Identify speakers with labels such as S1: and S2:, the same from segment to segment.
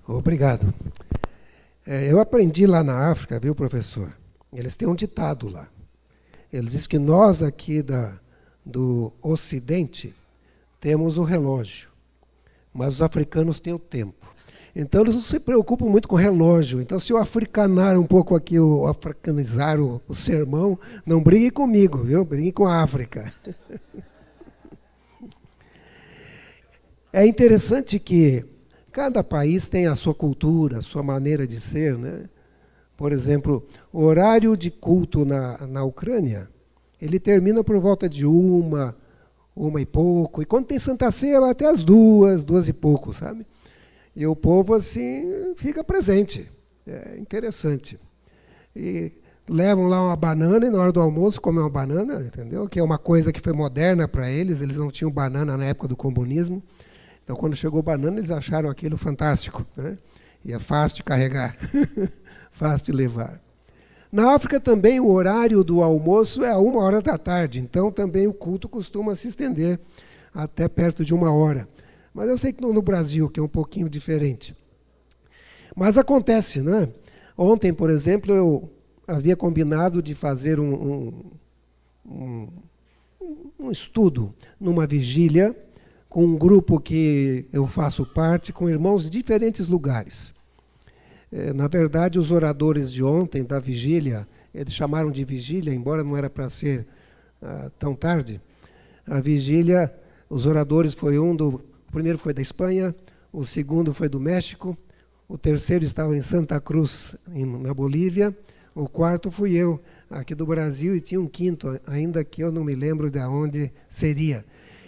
S1: Obrigado. Eu aprendi lá na África, viu, professor? Eles têm um ditado lá. Eles dizem que nós aqui do Ocidente temos o relógio, mas os africanos têm o tempo. Então eles não se preocupam muito com o relógio. Então, se eu africanar um pouco aqui, africanizar o sermão, não brigue comigo, viu? Brigue com a África. É interessante que cada país tem a sua cultura, a sua maneira de ser, né? Por exemplo, o horário de culto na Ucrânia, ele termina por volta de uma e pouco. E quando tem Santa Ceia, vai até as duas e pouco, sabe? E o povo, assim, fica presente. É interessante. E levam lá uma banana e na hora do almoço comem uma banana, entendeu? Que é uma coisa que foi moderna para eles. Eles não tinham banana na época do comunismo. Então, quando chegou banana, eles acharam aquilo fantástico, né? E é fácil de carregar, fácil de levar. Na África também o horário do almoço é 1h da tarde, então também o culto costuma se estender até perto de 1h. Mas eu sei que no Brasil, que é um pouquinho diferente. Mas acontece, né? Ontem, por exemplo, eu havia combinado de fazer um estudo numa vigília com um grupo que eu faço parte, com irmãos de diferentes lugares. Na verdade, os oradores de ontem, da vigília, eles chamaram de vigília, embora não era para ser tão tarde. A vigília, os oradores o primeiro foi da Espanha, o segundo foi do México, o terceiro estava em Santa Cruz, na Bolívia, o quarto fui eu, aqui do Brasil, e tinha um quinto, ainda que eu não me lembro de onde seria.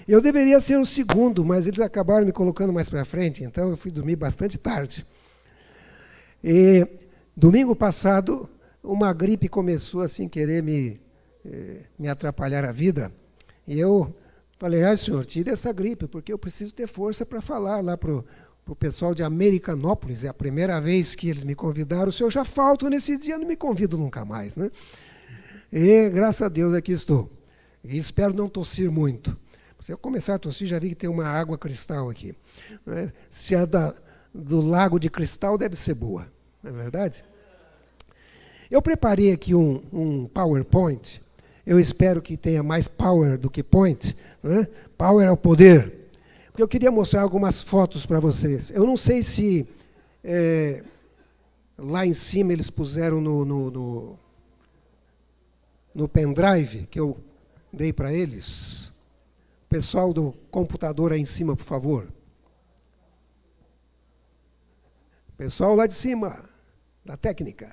S1: Eu deveria ser o segundo, mas eles acabaram me colocando mais para frente, então eu fui dormir bastante tarde. E domingo passado, uma gripe começou assim, querer me atrapalhar a vida. E eu falei, senhor, tire essa gripe, porque eu preciso ter força para falar lá para o pessoal de Americanópolis. É a primeira vez que eles me convidaram. Se eu já falto nesse dia, não me convido nunca mais, né? E, graças a Deus, aqui estou. E espero não tossir muito. Se eu começar a tossir, já vi que tem uma água cristal aqui, né? Se é do lago de cristal, deve ser boa, não é verdade? Eu preparei aqui um PowerPoint. Eu espero que tenha mais power do que point, né? Power é o poder. Porque eu queria mostrar algumas fotos para vocês. Eu não sei se lá em cima eles puseram no pendrive que eu dei para eles. Pessoal do computador aí em cima, por favor. Pessoal lá de cima, da técnica.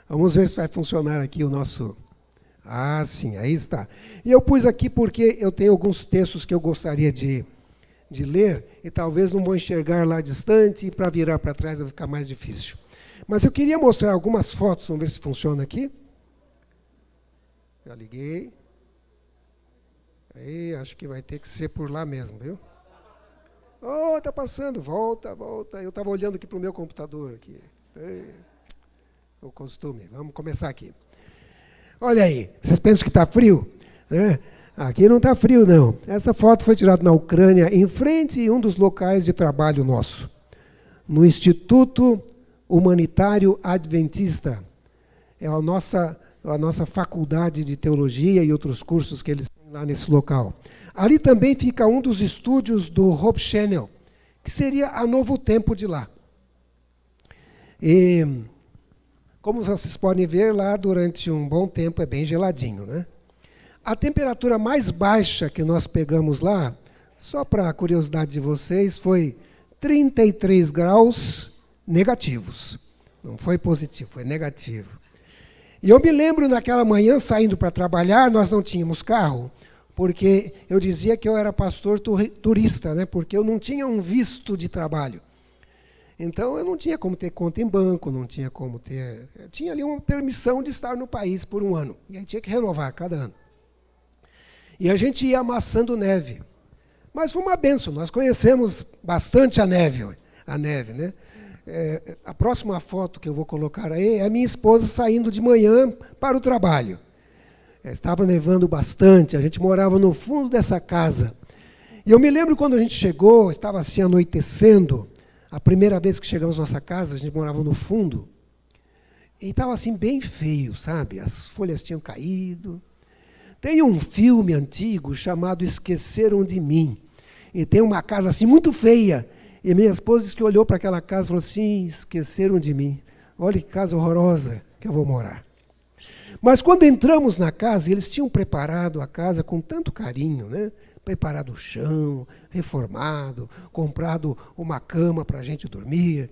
S1: Vamos ver se vai funcionar aqui o nosso... sim, aí está. E eu pus aqui porque eu tenho alguns textos que eu gostaria de ler, e talvez não vou enxergar lá distante, e para virar para trás vai ficar mais difícil. Mas eu queria mostrar algumas fotos, vamos ver se funciona aqui. Já liguei. Aí, acho que vai ter que ser por lá mesmo, viu? Está passando, volta. Eu estava olhando aqui para o meu computador. Aqui. O costume. Vamos começar aqui. Olha aí, vocês pensam que está frio? Né? Aqui não está frio, não. Essa foto foi tirada na Ucrânia, em frente a um dos locais de trabalho nosso, no Instituto Humanitário Adventista. É a nossa faculdade de teologia e outros cursos que eles têm lá nesse local. Ali também fica um dos estúdios do Hope Channel, que seria a Novo Tempo de lá. E, como vocês podem ver, lá durante um bom tempo é bem geladinho, né? A temperatura mais baixa que nós pegamos lá, só para a curiosidade de vocês, foi 33 graus negativos. Não foi positivo, foi negativo. E eu me lembro naquela manhã, saindo para trabalhar, nós não tínhamos carro, porque eu dizia que eu era pastor turista, né? Porque eu não tinha um visto de trabalho. Então, eu não tinha como ter conta em banco, não tinha como ter... Eu tinha ali uma permissão de estar no país por um ano, e aí tinha que renovar cada ano. E a gente ia amassando neve. Mas foi uma benção, nós conhecemos bastante a neve, né? A próxima foto que eu vou colocar aí é a minha esposa saindo de manhã para o trabalho. Estava nevando bastante, a gente morava no fundo dessa casa. E eu me lembro quando a gente chegou, estava assim anoitecendo, A primeira vez que chegamos à nossa casa, a gente morava no fundo, e estava assim bem feio, sabe? As folhas tinham caído. Tem um filme antigo chamado Esqueceram de Mim, e tem uma casa assim muito feia, e minha esposa disse que olhou para aquela casa e falou assim, esqueceram de mim. Olha que casa horrorosa que eu vou morar. Mas quando entramos na casa, eles tinham preparado a casa com tanto carinho, né? Preparado o chão, reformado, comprado uma cama para a gente dormir.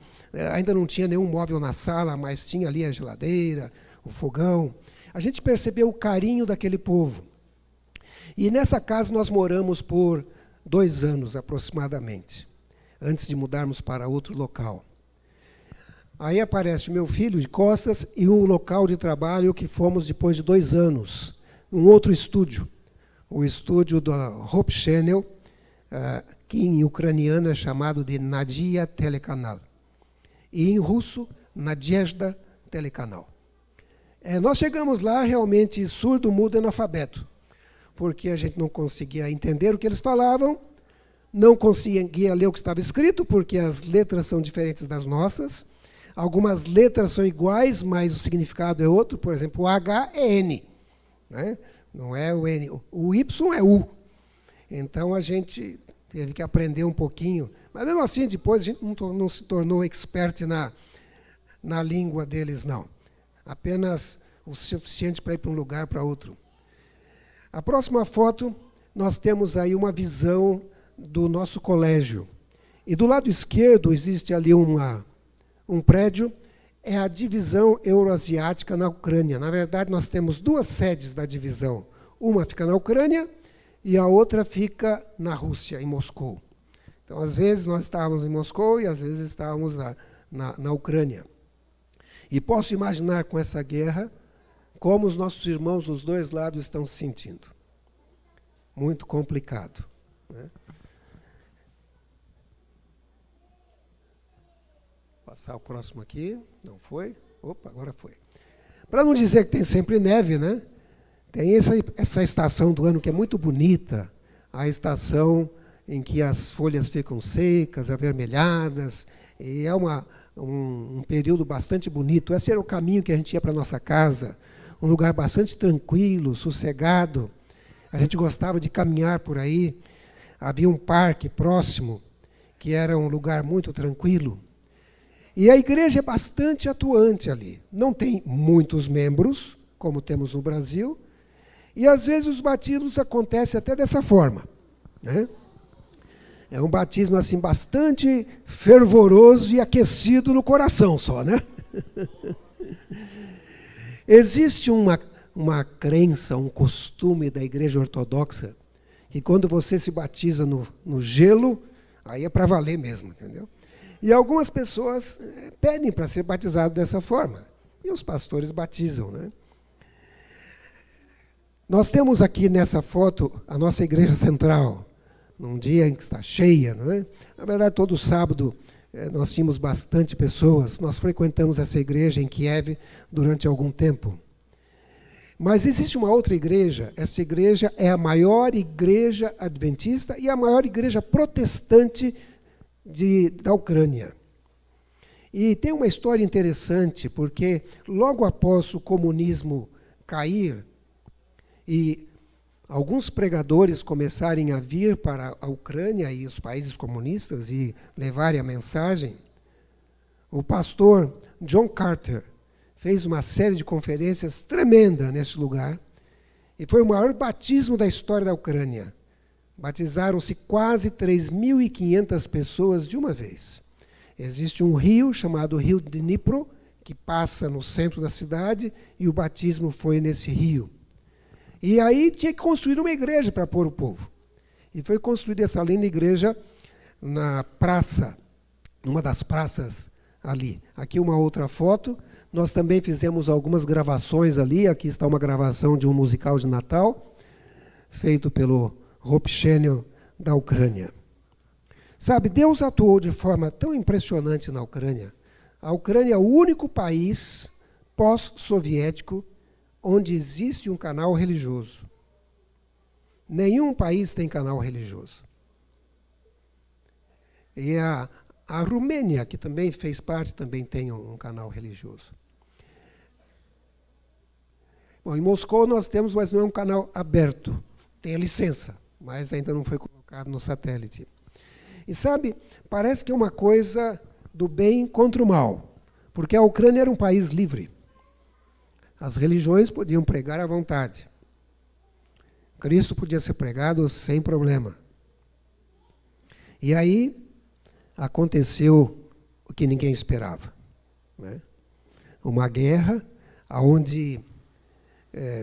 S1: Ainda não tinha nenhum móvel na sala, mas tinha ali a geladeira, o fogão. A gente percebeu o carinho daquele povo. E nessa casa nós moramos por 2 anos aproximadamente, antes de mudarmos para outro local. Aí aparece o meu filho de costas e o local de trabalho que fomos depois de 2 anos, um outro estúdio, o estúdio da Hope Channel, que em ucraniano é chamado de Nadia Telekanal, e em russo, Nadezhda Telekanal. Nós chegamos lá realmente surdo, mudo e analfabeto, porque a gente não conseguia entender o que eles falavam, não conseguia ler o que estava escrito, porque as letras são diferentes das nossas. Algumas letras são iguais, mas o significado é outro. Por exemplo, o H é N, né? Não é o N. O Y é U. Então, a gente teve que aprender um pouquinho. Mas, mesmo assim, depois, a gente não se tornou expert na língua deles, não. Apenas o suficiente para ir para um lugar, para outro. A próxima foto, nós temos aí uma visão do nosso colégio. E do lado esquerdo existe ali um prédio, é a divisão euroasiática na Ucrânia. Na verdade, nós temos 2 sedes da divisão. Uma fica na Ucrânia e a outra fica na Rússia, em Moscou. Então, às vezes, nós estávamos em Moscou e às vezes estávamos na Ucrânia. E posso imaginar com essa guerra como os nossos irmãos dos 2 lados estão se sentindo. Muito complicado, né? Passar o próximo aqui. Não foi? Opa, agora foi. Para não dizer que tem sempre neve, né? Tem essa estação do ano que é muito bonita, a estação em que as folhas ficam secas, avermelhadas, e é um período bastante bonito. Esse era o caminho que a gente ia para a nossa casa, um lugar bastante tranquilo, sossegado. A gente gostava de caminhar por aí. Havia um parque próximo, que era um lugar muito tranquilo. E a igreja é bastante atuante ali. Não tem muitos membros, como temos no Brasil, e às vezes os batismos acontecem até dessa forma, né? É um batismo assim bastante fervoroso e aquecido no coração só, né? Existe uma crença, um costume da igreja ortodoxa, que quando você se batiza no gelo, aí é para valer mesmo, entendeu? E algumas pessoas pedem para ser batizado dessa forma. E os pastores batizam, né? Nós temos aqui nessa foto a nossa igreja central, num dia em que está cheia, não é? Na verdade, todo sábado nós tínhamos bastante pessoas. Nós frequentamos essa igreja em Kiev durante algum tempo. Mas existe uma outra igreja. Essa igreja é a maior igreja adventista e a maior igreja protestante da Ucrânia. E tem uma história interessante, porque logo após o comunismo cair e alguns pregadores começarem a vir para a Ucrânia e os países comunistas e levarem a mensagem, o pastor John Carter fez uma série de conferências tremenda nesse lugar, e foi o maior batismo da história da Ucrânia. Batizaram-se quase 3.500 pessoas de uma vez. Existe um rio chamado Rio Dnipro, que passa no centro da cidade, e o batismo foi nesse rio. E aí tinha que construir uma igreja para pôr o povo. E foi construída essa linda igreja na praça, numa das praças ali. Aqui uma outra foto. Nós também fizemos algumas gravações ali. Aqui está uma gravação de um musical de Natal, feito pelo Hope Channel da Ucrânia. Sabe, Deus atuou de forma tão impressionante na Ucrânia. A Ucrânia é o único país pós-soviético onde existe um canal religioso. Nenhum país tem canal religioso. E A Romênia, que também fez parte, também tem um canal religioso. Bom, em Moscou nós temos, mas não é um canal aberto. Tem a licença, mas ainda não foi colocado no satélite. E sabe, parece que é uma coisa do bem contra o mal, porque a Ucrânia era um país livre. As religiões podiam pregar à vontade. Cristo podia ser pregado sem problema. E aí aconteceu o que ninguém esperava, né? Uma guerra onde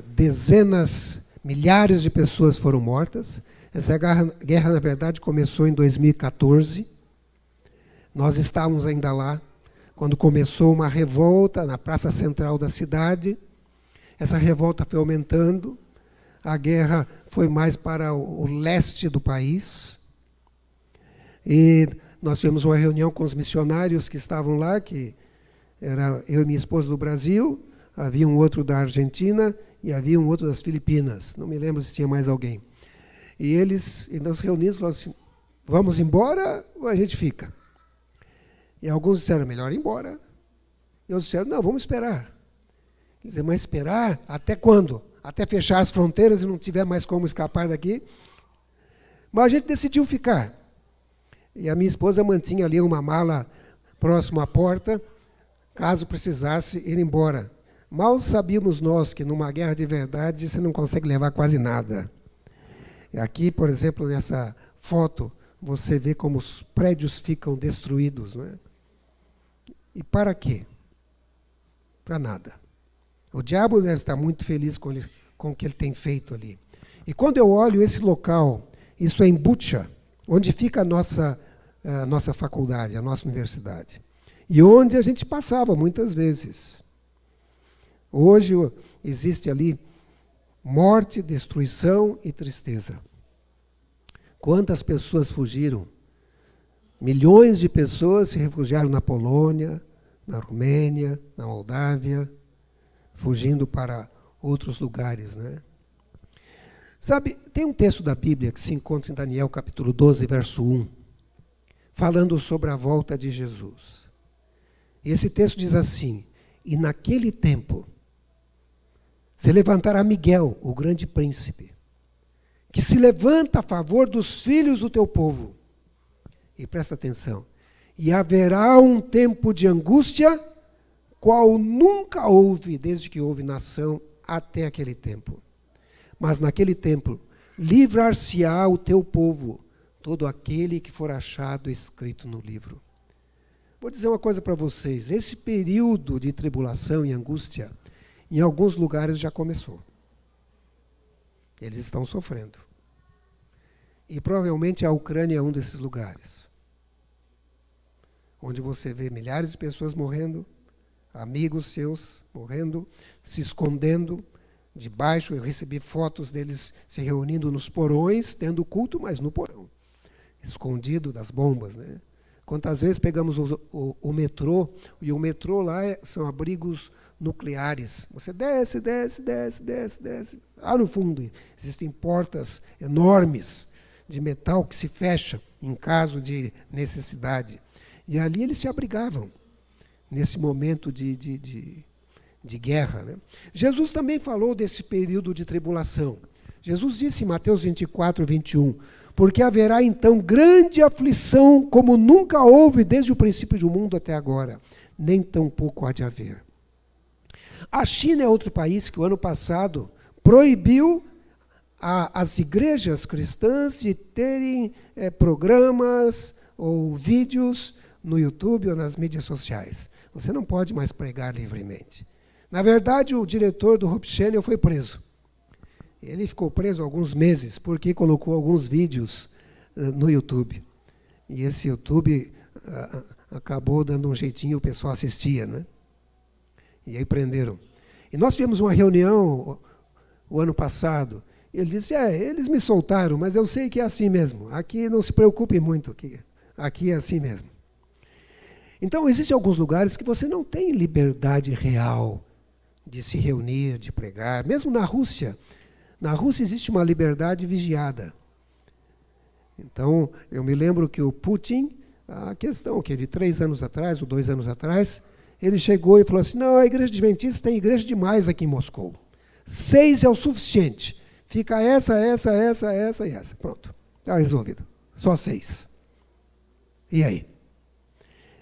S1: dezenas, milhares de pessoas foram mortas. Essa guerra, na verdade, começou em 2014. Nós estávamos ainda lá, quando começou uma revolta na praça central da cidade. Essa revolta foi aumentando. A guerra foi mais para o leste do país. E nós tivemos uma reunião com os missionários que estavam lá, que era eu e minha esposa do Brasil, havia um outro da Argentina e havia um outro das Filipinas. Não me lembro se tinha mais alguém. E nós reunimos e falaram assim, vamos embora ou a gente fica? E alguns disseram, melhor ir embora. E outros disseram, não, vamos esperar. Quer dizer, mas esperar até quando? Até fechar as fronteiras e não tiver mais como escapar daqui? Mas a gente decidiu ficar. E a minha esposa mantinha ali uma mala próximo à porta, caso precisasse ir embora. Mal sabíamos nós que numa guerra de verdade você não consegue levar quase nada. Aqui, por exemplo, nessa foto, você vê como os prédios ficam destruídos, não é? E para quê? Para nada. O diabo deve estar muito feliz com o que ele tem feito ali. E quando eu olho esse local, isso é em Bucha, onde fica a nossa faculdade, a nossa universidade. E onde a gente passava muitas vezes. Hoje existe ali morte, destruição e tristeza. Quantas pessoas fugiram? Milhões de pessoas se refugiaram na Polônia, na Romênia, na Moldávia, fugindo para outros lugares, né? Sabe, tem um texto da Bíblia que se encontra em Daniel capítulo 12, verso 1, falando sobre a volta de Jesus. E esse texto diz assim, e naquele tempo se levantará Miguel, o grande príncipe, que se levanta a favor dos filhos do teu povo. E presta atenção, e haverá um tempo de angústia, qual nunca houve, desde que houve nação até aquele tempo. Mas naquele tempo, livrar-se-á o teu povo, todo aquele que for achado escrito no livro. Vou dizer uma coisa para vocês, esse período de tribulação e angústia, em alguns lugares já começou. Eles estão sofrendo. E provavelmente a Ucrânia é um desses lugares. Onde você vê milhares de pessoas morrendo, amigos seus morrendo, se escondendo debaixo. Eu recebi fotos deles se reunindo nos porões, tendo culto, mas no porão, escondido das bombas, né? Quantas vezes pegamos o metrô, e o metrô lá são abrigos nucleares. Você desce. Lá no fundo existem portas enormes de metal que se fecham em caso de necessidade. E ali eles se abrigavam, nesse momento de guerra, né? Jesus também falou desse período de tribulação. Jesus disse em Mateus 24, 21, porque haverá então grande aflição, como nunca houve desde o princípio do mundo até agora, nem tampouco há de haver. A China é outro país que o ano passado proibiu as igrejas cristãs de terem programas ou vídeos no YouTube ou nas mídias sociais. Você não pode mais pregar livremente. Na verdade, o diretor do Hope Channel foi preso. Ele ficou preso alguns meses porque colocou alguns vídeos no YouTube. E esse YouTube acabou dando um jeitinho, o pessoal assistia, né? E aí prenderam. E nós tivemos uma reunião o ano passado. Ele disse, eles me soltaram, mas eu sei que é assim mesmo. Aqui não se preocupe muito, aqui é assim mesmo. Então, existem alguns lugares que você não tem liberdade real de se reunir, de pregar. Mesmo na Rússia. Na Rússia existe uma liberdade vigiada. Então, eu me lembro que o Putin, A questão que de 3 anos atrás, ou 2 anos atrás, ele chegou e falou assim, não, a igreja adventista tem igreja demais aqui em Moscou. 6 é o suficiente. Fica essa e essa. Pronto, está resolvido. Só 6. E aí?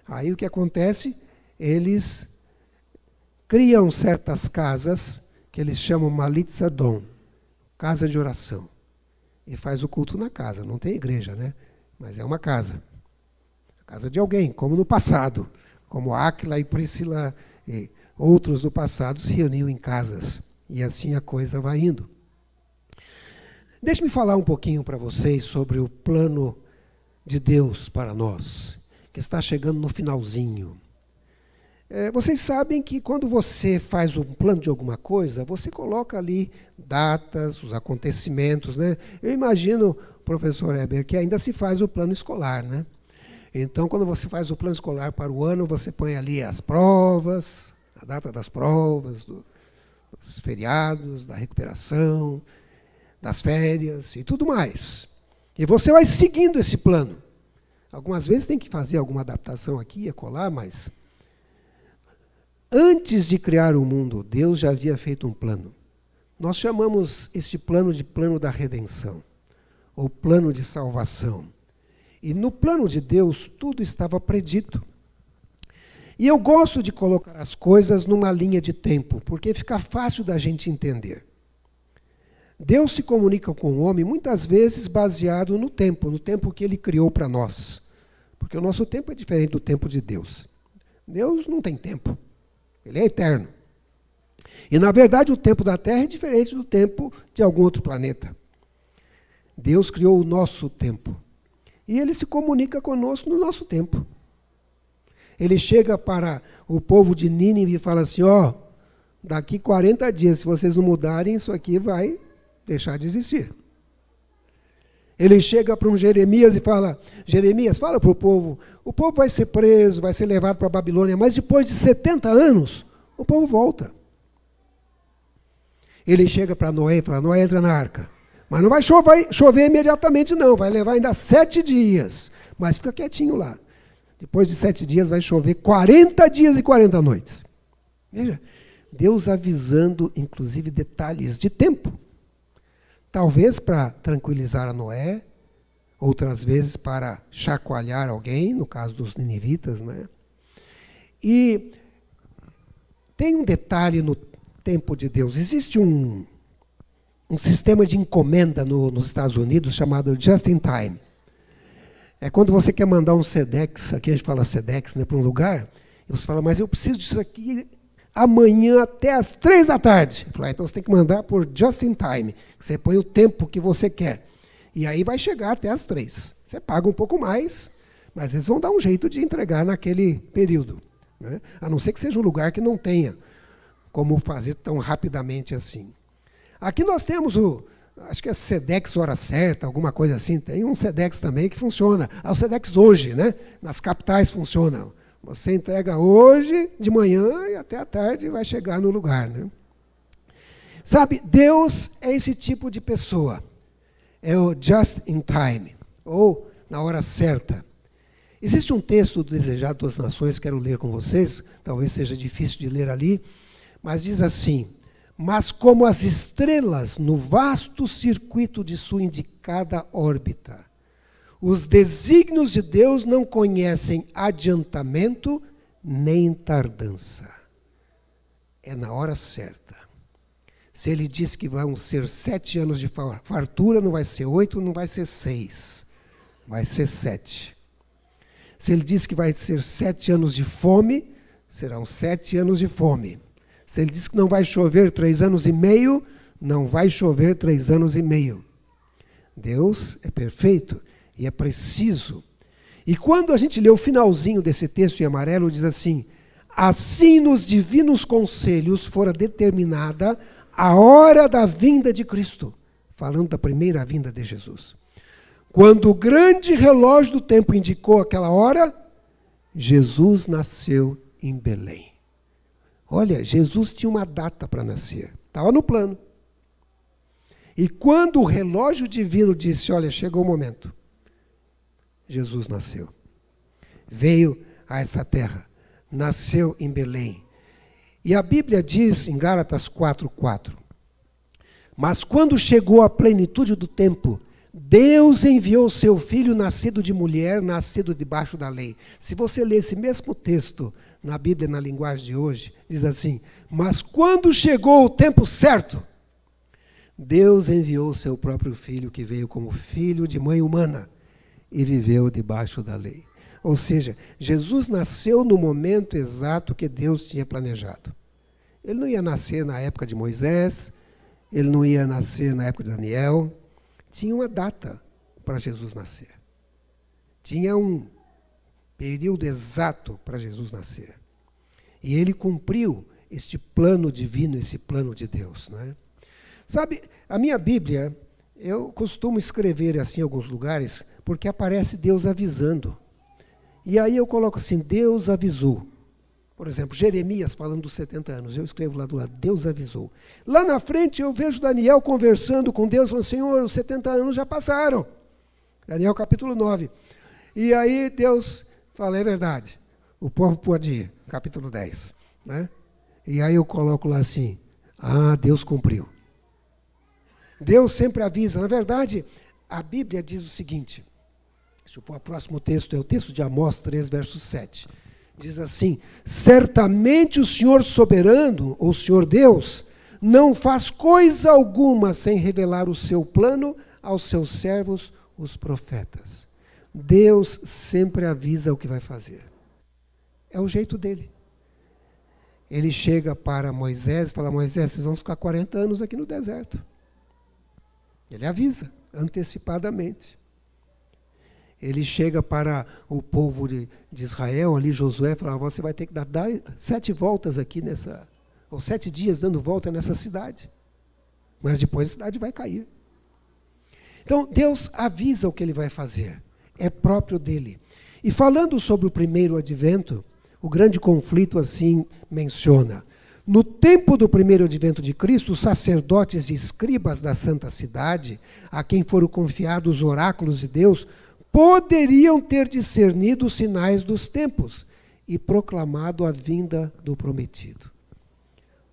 S1: Aí o que acontece? Eles criam certas casas, que eles chamam Malit Sadom, casa de oração. E faz o culto na casa, não tem igreja, né? Mas é uma casa. A casa de alguém, como no passado. Como Áquila e Priscila e outros do passado se reuniam em casas. E assim a coisa vai indo. Deixe-me falar um pouquinho para vocês sobre o plano de Deus para nós, que está chegando no finalzinho. Vocês sabem que quando você faz um plano de alguma coisa, você coloca ali datas, os acontecimentos, né? Eu imagino, professor Heber, que ainda se faz o plano escolar, né? Então, quando você faz o plano escolar para o ano, você põe ali as provas, a data das provas, dos feriados, da recuperação, das férias e tudo mais. E você vai seguindo esse plano. Algumas vezes tem que fazer alguma adaptação aqui e acolá, mas antes de criar o mundo, Deus já havia feito um plano. Nós chamamos este plano de plano da redenção, ou plano de salvação. E no plano de Deus, tudo estava predito. E eu gosto de colocar as coisas numa linha de tempo, porque fica fácil da gente entender. Deus se comunica com o homem muitas vezes baseado no tempo que ele criou para nós. Porque o nosso tempo é diferente do tempo de Deus. Deus não tem tempo, ele é eterno. E na verdade o tempo da Terra é diferente do tempo de algum outro planeta. Deus criou o nosso tempo. E ele se comunica conosco no nosso tempo. Ele chega para o povo de Nínive e fala assim, daqui 40 dias, se vocês não mudarem, isso aqui vai deixar de existir. Ele chega para um Jeremias e fala, Jeremias, fala para o povo vai ser preso, vai ser levado para a Babilônia, mas depois de 70 anos, o povo volta. Ele chega para Noé e fala, Noé, entra na arca. Mas não vai chover imediatamente, não. Vai levar ainda 7 dias. Mas fica quietinho lá. Depois de 7 dias vai chover 40 dias e 40 noites. Veja, Deus avisando, inclusive, detalhes de tempo. Talvez para tranquilizar a Noé, outras vezes para chacoalhar alguém, no caso dos ninivitas, né? E tem um detalhe no tempo de Deus. Existe um sistema de encomenda nos Estados Unidos chamado Just in Time. É quando você quer mandar um SEDEX, aqui a gente fala SEDEX, né, para um lugar, e você fala, mas eu preciso disso aqui amanhã até às 3 da tarde. Eu falo, então você tem que mandar por Just in Time. Você põe o tempo que você quer. E aí vai chegar até às 3. Você paga um pouco mais, mas eles vão dar um jeito de entregar naquele período, né? A não ser que seja um lugar que não tenha como fazer tão rapidamente assim. Aqui nós temos acho que é SEDEX hora certa, alguma coisa assim. Tem um SEDEX também que funciona. O SEDEX hoje, né? Nas capitais funciona. Você entrega hoje, de manhã, e até à tarde vai chegar no lugar, né? Sabe, Deus é esse tipo de pessoa. É o just in time, ou na hora certa. Existe um texto do Desejado das Nações, quero ler com vocês, talvez seja difícil de ler ali, mas diz assim, mas como as estrelas no vasto circuito de sua indicada órbita, os desígnios de Deus não conhecem adiantamento nem tardança. É na hora certa. Se ele diz que vão ser 7 anos de fartura, não vai ser 8, não vai ser 6. Vai ser 7. Se ele diz que vai ser 7 anos de fome, serão 7 anos de fome. Se ele diz que não vai chover 3 anos e meio, não vai chover 3 anos e meio. Deus é perfeito e é preciso. E quando a gente lê o finalzinho desse texto em amarelo, diz assim, assim nos divinos conselhos fora determinada a hora da vinda de Cristo, falando da primeira vinda de Jesus. Quando o grande relógio do tempo indicou aquela hora, Jesus nasceu em Belém. Olha, Jesus tinha uma data para nascer, estava no plano. E quando o relógio divino disse, olha, chegou o momento, Jesus nasceu. veio a essa terra, nasceu em Belém. E a Bíblia diz em Gálatas 4:4, mas quando chegou a plenitude do tempo, Deus enviou seu filho nascido de mulher, nascido debaixo da lei. Se você ler esse mesmo texto na Bíblia, na linguagem de hoje, diz assim, mas quando chegou o tempo certo, Deus enviou seu próprio filho, que veio como filho de mãe humana e viveu debaixo da lei. Ou seja, Jesus nasceu no momento exato que Deus tinha planejado. Ele não ia nascer na época de Moisés, ele não ia nascer na época de Daniel. Tinha uma data para Jesus nascer. Tinha um período exato para Jesus nascer. E ele cumpriu este plano divino, esse plano de Deus, não é? Sabe, a minha Bíblia, eu costumo escrever assim em alguns lugares, porque aparece Deus avisando. E aí eu coloco assim, Deus avisou. Por exemplo, Jeremias falando dos 70 anos, eu escrevo lá do lado, Deus avisou. Lá na frente eu vejo Daniel conversando com Deus, falando, Senhor, os 70 anos já passaram. Daniel capítulo 9. E aí Deus fala, é verdade, o povo pode ir, capítulo 10. Né? E aí eu coloco lá assim, Deus cumpriu. Deus sempre avisa. Na verdade, a Bíblia diz o seguinte, deixa eu pôr o próximo texto, é o texto de Amós 3, verso 7. Diz assim, certamente o Senhor soberano, ou Senhor Deus, não faz coisa alguma sem revelar o seu plano aos seus servos, os profetas. Deus sempre avisa o que vai fazer. É o jeito dele. Ele chega para Moisés e fala, Moisés, vocês vão ficar 40 anos aqui no deserto. Ele avisa, antecipadamente. Ele chega para o povo de Israel, ali Josué, e fala, você vai ter que dar 7 voltas aqui ou 7 dias dando volta nessa cidade. Mas depois a cidade vai cair. Então, Deus avisa o que ele vai fazer. É próprio dele. E falando sobre o primeiro advento, o grande conflito assim menciona. No tempo do primeiro advento de Cristo, os sacerdotes e escribas da santa cidade, a quem foram confiados os oráculos de Deus, poderiam ter discernido os sinais dos tempos e proclamado a vinda do prometido.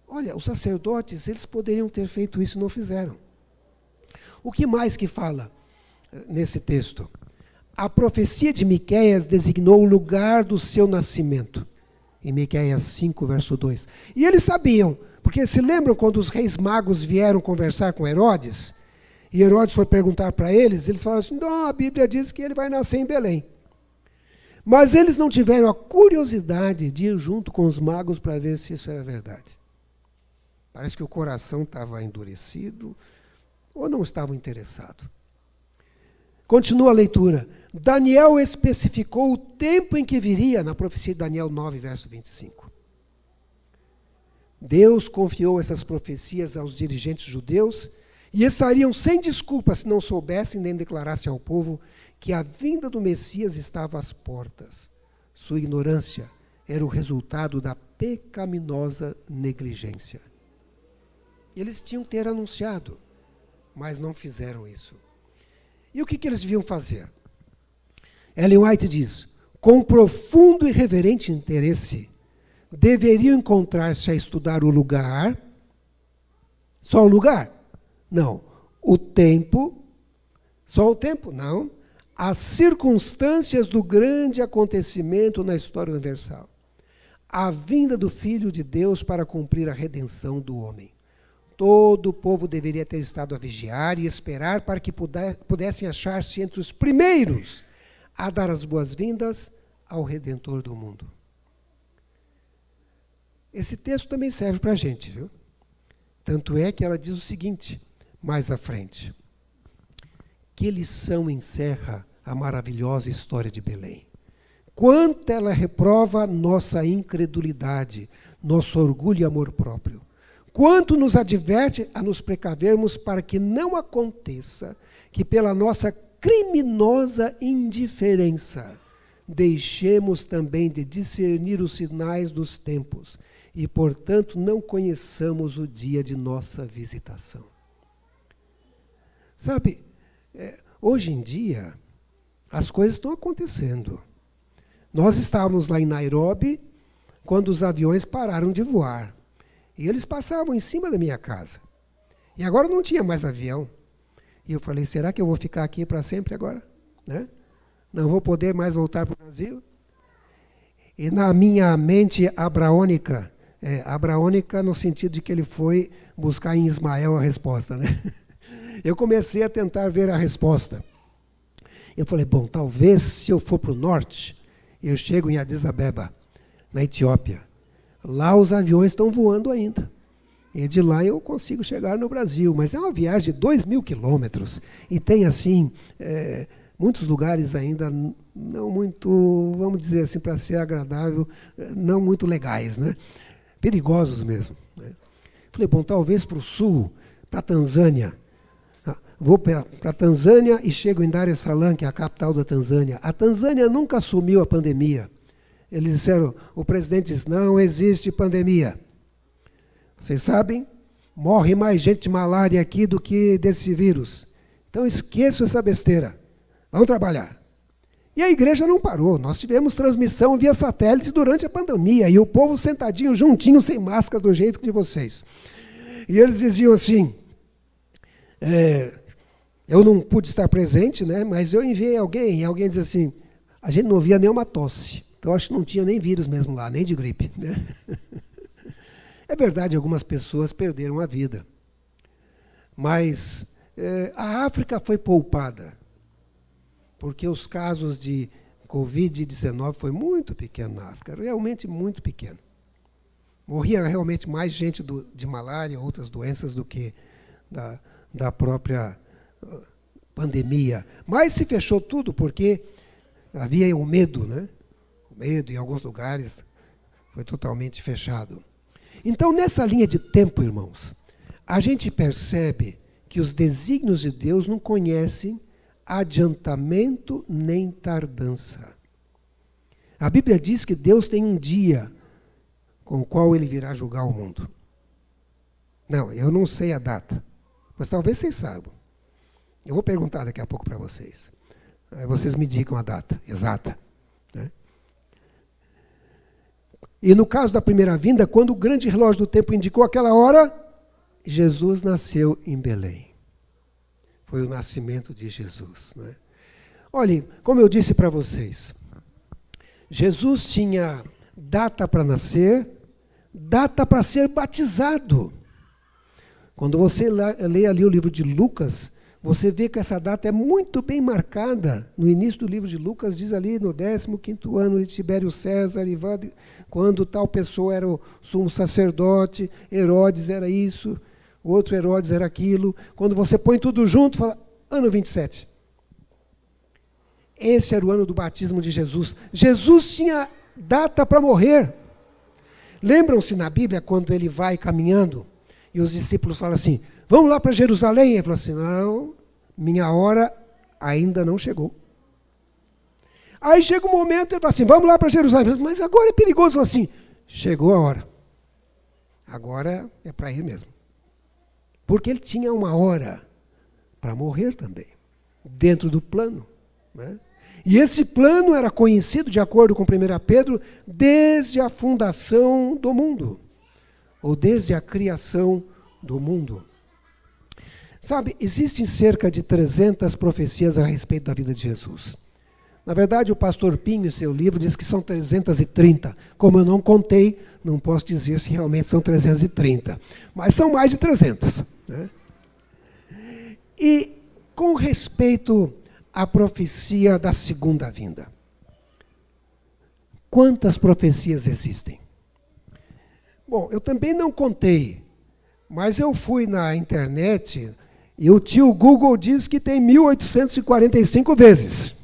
S1: Olha, os sacerdotes, eles poderiam ter feito isso e não fizeram. O que mais que fala nesse texto? A profecia de Miqueias designou o lugar do seu nascimento. Em Miqueias 5, verso 2. E eles sabiam, porque se lembram quando os reis magos vieram conversar com Herodes? E Herodes foi perguntar para eles, eles falaram assim, não, a Bíblia diz que ele vai nascer em Belém. Mas eles não tiveram a curiosidade de ir junto com os magos para ver se isso era verdade. Parece que o coração estava endurecido ou não estavam interessados. Continua a leitura. Daniel especificou o tempo em que viria, na profecia de Daniel 9, verso 25. Deus confiou essas profecias aos dirigentes judeus e estariam sem desculpa se não soubessem nem declarassem ao povo que a vinda do Messias estava às portas. Sua ignorância era o resultado da pecaminosa negligência. Eles tinham que ter anunciado, mas não fizeram isso. E o que eles deviam fazer? Ellen White diz, com profundo e reverente interesse, deveriam encontrar-se a estudar o lugar, só o lugar? Não. O tempo, só o tempo? Não. As circunstâncias do grande acontecimento na história universal. A vinda do Filho de Deus para cumprir a redenção do homem. Todo o povo deveria ter estado a vigiar e esperar para que pudessem achar-se entre os primeiros a dar as boas-vindas ao Redentor do mundo. Esse texto também serve para a gente, viu? Tanto é que ela diz o seguinte, mais à frente. Que lição encerra a maravilhosa história de Belém. Quanto ela reprova nossa incredulidade, nosso orgulho e amor próprio. Quanto nos adverte a nos precavermos para que não aconteça que pela nossa criminosa indiferença deixemos também de discernir os sinais dos tempos e, portanto, não conheçamos o dia de nossa visitação. Sabe, hoje em dia, as coisas estão acontecendo. Nós estávamos lá em Nairobi quando os aviões pararam de voar. E eles passavam em cima da minha casa. E agora não tinha mais avião. E eu falei, será que eu vou ficar aqui para sempre agora? Né? Não vou poder mais voltar para o Brasil? E na minha mente abraônica no sentido de que ele foi buscar em Ismael a resposta, né? Eu comecei a tentar ver a resposta. Eu falei, bom, talvez se eu for para o norte, eu chego em Addis Abeba, na Etiópia. Lá os aviões estão voando ainda. E de lá eu consigo chegar no Brasil. Mas é uma viagem de 2.000 quilômetros. E tem, assim, muitos lugares ainda não muito, vamos dizer assim, para ser agradável, não muito legais, né? Perigosos mesmo. Né? Falei, bom, talvez para o sul, para a Tanzânia. Vou para a Tanzânia e chego em Dar es Salaam, que é a capital da Tanzânia. A Tanzânia nunca assumiu a pandemia. Eles disseram, o presidente disse, não existe pandemia. Vocês sabem, morre mais gente de malária aqui do que desse vírus. Então esqueçam essa besteira. Vamos trabalhar. E a igreja não parou. Nós tivemos transmissão via satélite durante a pandemia. E o povo sentadinho, juntinho, sem máscara, do jeito de vocês. E eles diziam assim, eu não pude estar presente, né, mas eu enviei alguém, e alguém diz assim, a gente não via nenhuma tosse. Então acho que não tinha nem vírus mesmo lá, nem de gripe. Né? É verdade, algumas pessoas perderam a vida. Mas a África foi poupada, porque os casos de Covid-19 foi muito pequeno na África, realmente muito pequeno. Morria realmente mais gente de malária, outras doenças, do que da própria pandemia. Mas se fechou tudo porque havia o medo, né? O medo em alguns lugares foi totalmente fechado. Então, nessa linha de tempo, irmãos, a gente percebe que os desígnios de Deus não conhecem adiantamento nem tardança. A Bíblia diz que Deus tem um dia com o qual ele virá julgar o mundo. Não, eu não sei a data, mas talvez vocês saibam. Eu vou perguntar daqui a pouco para vocês. Aí vocês me digam a data exata. Né? E no caso da primeira vinda, quando o grande relógio do tempo indicou aquela hora, Jesus nasceu em Belém. Foi o nascimento de Jesus. Né? Olhem, como eu disse para vocês, Jesus tinha data para nascer, data para ser batizado. Quando você lê ali o livro de Lucas, você vê que essa data é muito bem marcada. No início do livro de Lucas, diz ali no 15º ano de Tibério César, quando tal pessoa era o sumo sacerdote, Herodes era isso, outro Herodes era aquilo. Quando você põe tudo junto, fala, ano 27. Esse era o ano do batismo de Jesus. Jesus tinha data para morrer. Lembram-se na Bíblia, quando ele vai caminhando, e os discípulos falam assim, vamos lá para Jerusalém? Ele falou assim, não, minha hora ainda não chegou. Aí chega um momento, ele fala assim, vamos lá para Jerusalém. Falo, mas agora é perigoso. Ele fala assim, chegou a hora. Agora é para ir mesmo. Porque ele tinha uma hora para morrer também, dentro do plano. Né? E esse plano era conhecido, de acordo com 1 Pedro, desde a fundação do mundo, ou desde a criação do mundo. Sabe, existem cerca de 300 profecias a respeito da vida de Jesus. Na verdade, o pastor Pinho, em seu livro, diz que são 330. Como eu não contei, não posso dizer se realmente são 330. Mas são mais de 300. Né? E com respeito à profecia da segunda vinda, quantas profecias existem? Bom, eu também não contei, mas eu fui na internet e o tio Google diz que tem 1845 vezes.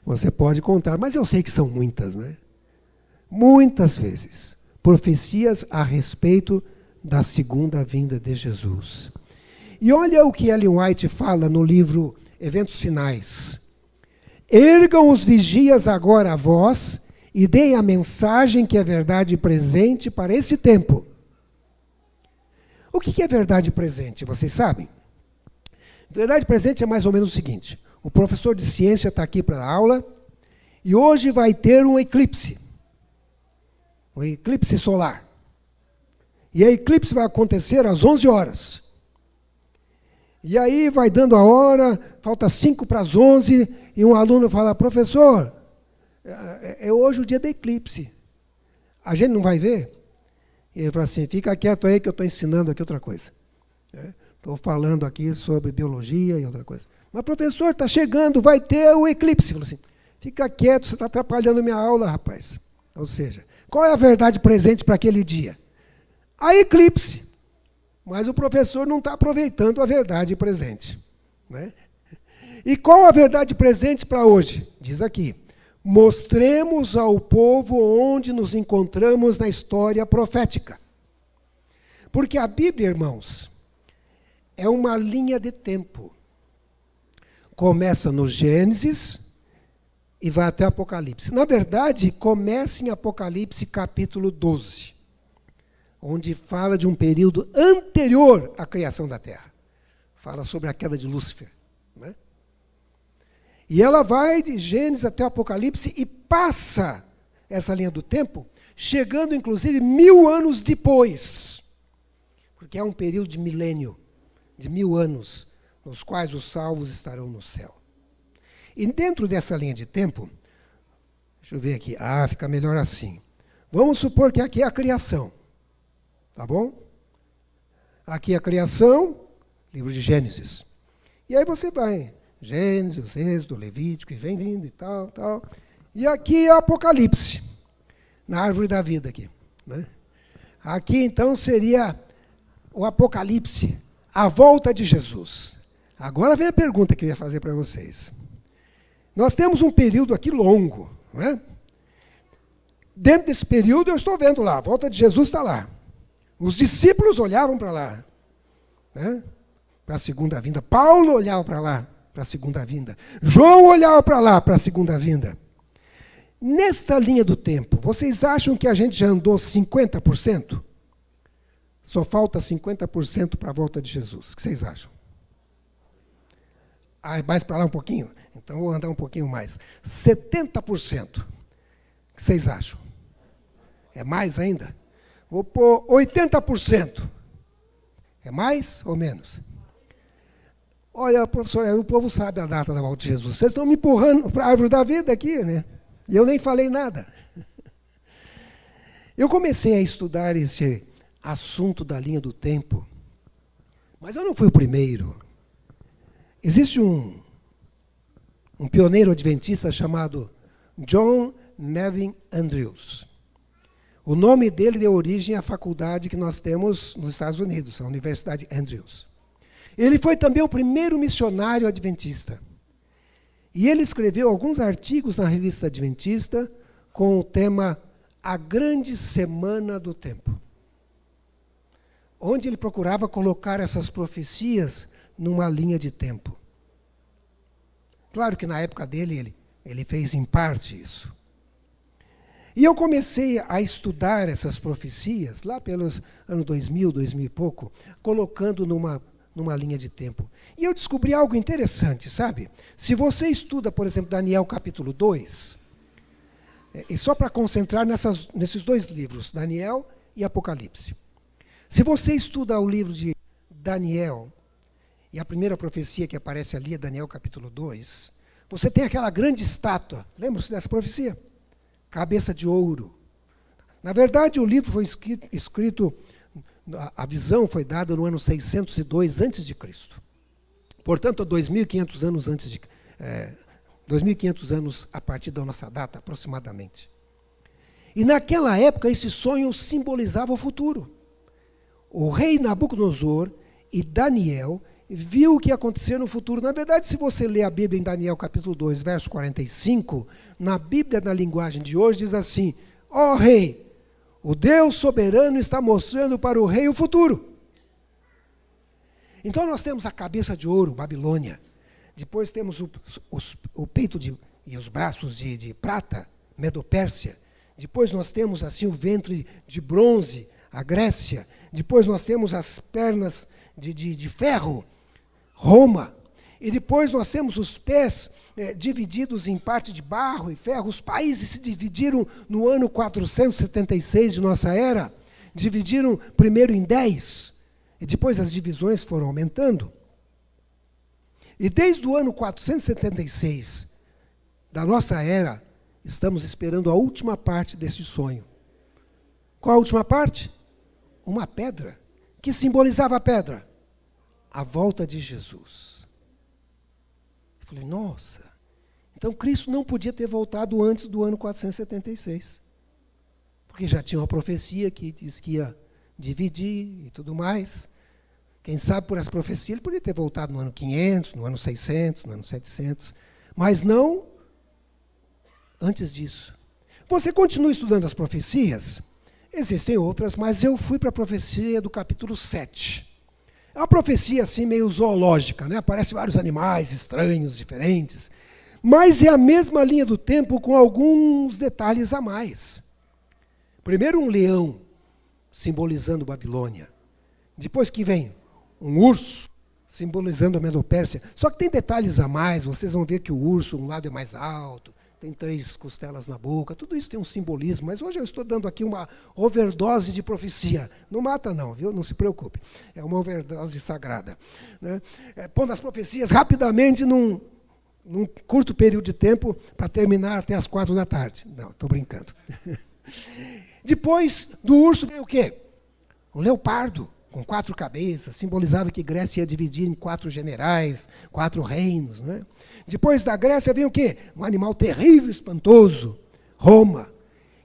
S1: Você pode contar, mas eu sei que são muitas, né? Muitas vezes. Profecias a respeito da segunda vinda de Jesus. E olha o que Ellen White fala no livro Eventos Finais. Ergam os vigias agora a voz e deem a mensagem que é verdade presente para esse tempo. O que é verdade presente? Vocês sabem? Verdade presente é mais ou menos o seguinte. O professor de ciência está aqui para a aula E hoje vai ter um eclipse solar. E a eclipse vai acontecer às 11 horas. E aí vai dando a hora, falta 5 para as 11, e um aluno fala, professor, é hoje o dia da eclipse. A gente não vai ver? E ele fala assim, fica quieto aí que eu estou ensinando aqui outra coisa. Estou falando aqui sobre biologia e outra coisa. Mas, professor, está chegando, vai ter o eclipse. Ele falou assim, fica quieto, você está atrapalhando minha aula, rapaz. Ou seja, qual é a verdade presente para aquele dia? A eclipse. Mas o professor não está aproveitando a verdade presente. Né? E qual a verdade presente para hoje? Diz aqui, mostremos ao povo onde nos encontramos na história profética. Porque a Bíblia, irmãos, é uma linha de tempo. Começa no Gênesis e vai até Apocalipse. Na verdade, começa em Apocalipse capítulo 12, onde fala de um período anterior à criação da Terra. Fala sobre a queda de Lúcifer. Né? E ela vai de Gênesis até Apocalipse e passa essa linha do tempo, chegando inclusive 1000 anos depois. Porque é um período de milênio, de 1000 anos, nos quais os salvos estarão no céu. E dentro dessa linha de tempo, deixa eu ver aqui, fica melhor assim. Vamos supor que aqui é a criação, tá bom? Aqui é a criação, livro de Gênesis. E aí você vai, Gênesis, Êxodo, Levítico, e vem vindo e tal, tal. E aqui é Apocalipse, na árvore da vida aqui. Né? Aqui então seria o Apocalipse, a volta de Jesus. Agora vem a pergunta que eu ia fazer para vocês. Nós temos um período aqui longo, não é? Dentro desse período eu estou vendo lá, a volta de Jesus está lá. Os discípulos olhavam para lá, né? Para a segunda vinda. Paulo olhava para lá, para a segunda vinda. João olhava para lá, para a segunda vinda. Nessa linha do tempo, vocês acham que a gente já andou 50%? Só falta 50% para a volta de Jesus. O que vocês acham? Mais para lá um pouquinho? Então vou andar um pouquinho mais. 70%. O que vocês acham? É mais ainda? Vou pôr 80%. É mais ou menos? Olha, professor, o povo sabe a data da volta de Jesus. Vocês estão me empurrando para a árvore da vida aqui, né? E eu nem falei nada. Eu comecei a estudar esse assunto da linha do tempo, mas eu não fui o primeiro. Existe um pioneiro adventista chamado John Nevin Andrews. O nome dele deu origem à faculdade que nós temos nos Estados Unidos, a Universidade Andrews. Ele foi também o primeiro missionário adventista. E ele escreveu alguns artigos na revista Adventista com o tema A Grande Semana do Tempo, onde ele procurava colocar essas profecias numa linha de tempo. Claro que na época dele, ele fez em parte isso. E eu comecei a estudar essas profecias, lá pelos anos 2000, 2000 e pouco, colocando numa linha de tempo. E eu descobri algo interessante, sabe? Se você estuda, por exemplo, Daniel capítulo 2, e só para concentrar nesses dois livros, Daniel e Apocalipse. Se você estuda o livro de Daniel, e a primeira profecia que aparece ali é Daniel capítulo 2, você tem aquela grande estátua, lembra-se dessa profecia? Cabeça de ouro. Na verdade, o livro foi escrito, a visão foi dada no ano 602 a.C. Portanto, 2.500 anos antes de... 2.500 anos a partir da nossa data, aproximadamente. E naquela época, esse sonho simbolizava o futuro. O rei Nabucodonosor e Daniel viu o que ia acontecer no futuro. Na verdade, se você ler a Bíblia em Daniel capítulo 2, verso 45, na Bíblia, na linguagem de hoje, diz assim: ó rei, o Deus soberano está mostrando para o rei o futuro. Então nós temos a cabeça de ouro, Babilônia. Depois temos o peito e os braços de prata, Medo-Pérsia. Depois nós temos assim o ventre de bronze, a Grécia. Depois nós temos as pernas de ferro, Roma. E depois nós temos os pés divididos em parte de barro e ferro. Os países se dividiram no ano 476 de nossa era. Dividiram primeiro em 10. E depois as divisões foram aumentando. E desde o ano 476 da nossa era, estamos esperando a última parte desse sonho. Qual a última parte? Uma pedra. Que simbolizava a pedra? A volta de Jesus. Eu falei, nossa, então Cristo não podia ter voltado antes do ano 476. Porque já tinha uma profecia que diz que ia dividir e tudo mais. Quem sabe por essa profecia ele poderia ter voltado no ano 500, no ano 600, no ano 700. Mas não antes disso. Você continua estudando as profecias? Existem outras, mas eu fui para a profecia do capítulo 7. É uma profecia assim meio zoológica, né? Aparecem vários animais estranhos, diferentes. Mas é a mesma linha do tempo com alguns detalhes a mais. Primeiro um leão, simbolizando Babilônia. Depois que vem um urso, simbolizando a Medopérsia. Só que tem detalhes a mais, vocês vão ver que o urso, um lado é mais alto, tem 3 costelas na boca, tudo isso tem um simbolismo, mas hoje eu estou dando aqui uma overdose de profecia. Não mata não, viu? Não se preocupe. É uma overdose sagrada. Né? Pondo as profecias rapidamente num curto período de tempo para terminar até as 4 da tarde. Não, estou brincando. Depois do urso vem o quê? O leopardo, com 4 cabeças, simbolizava que Grécia ia dividir em 4 generais, 4 reinos. Né? Depois da Grécia vem o quê? Um animal terrível, espantoso, Roma.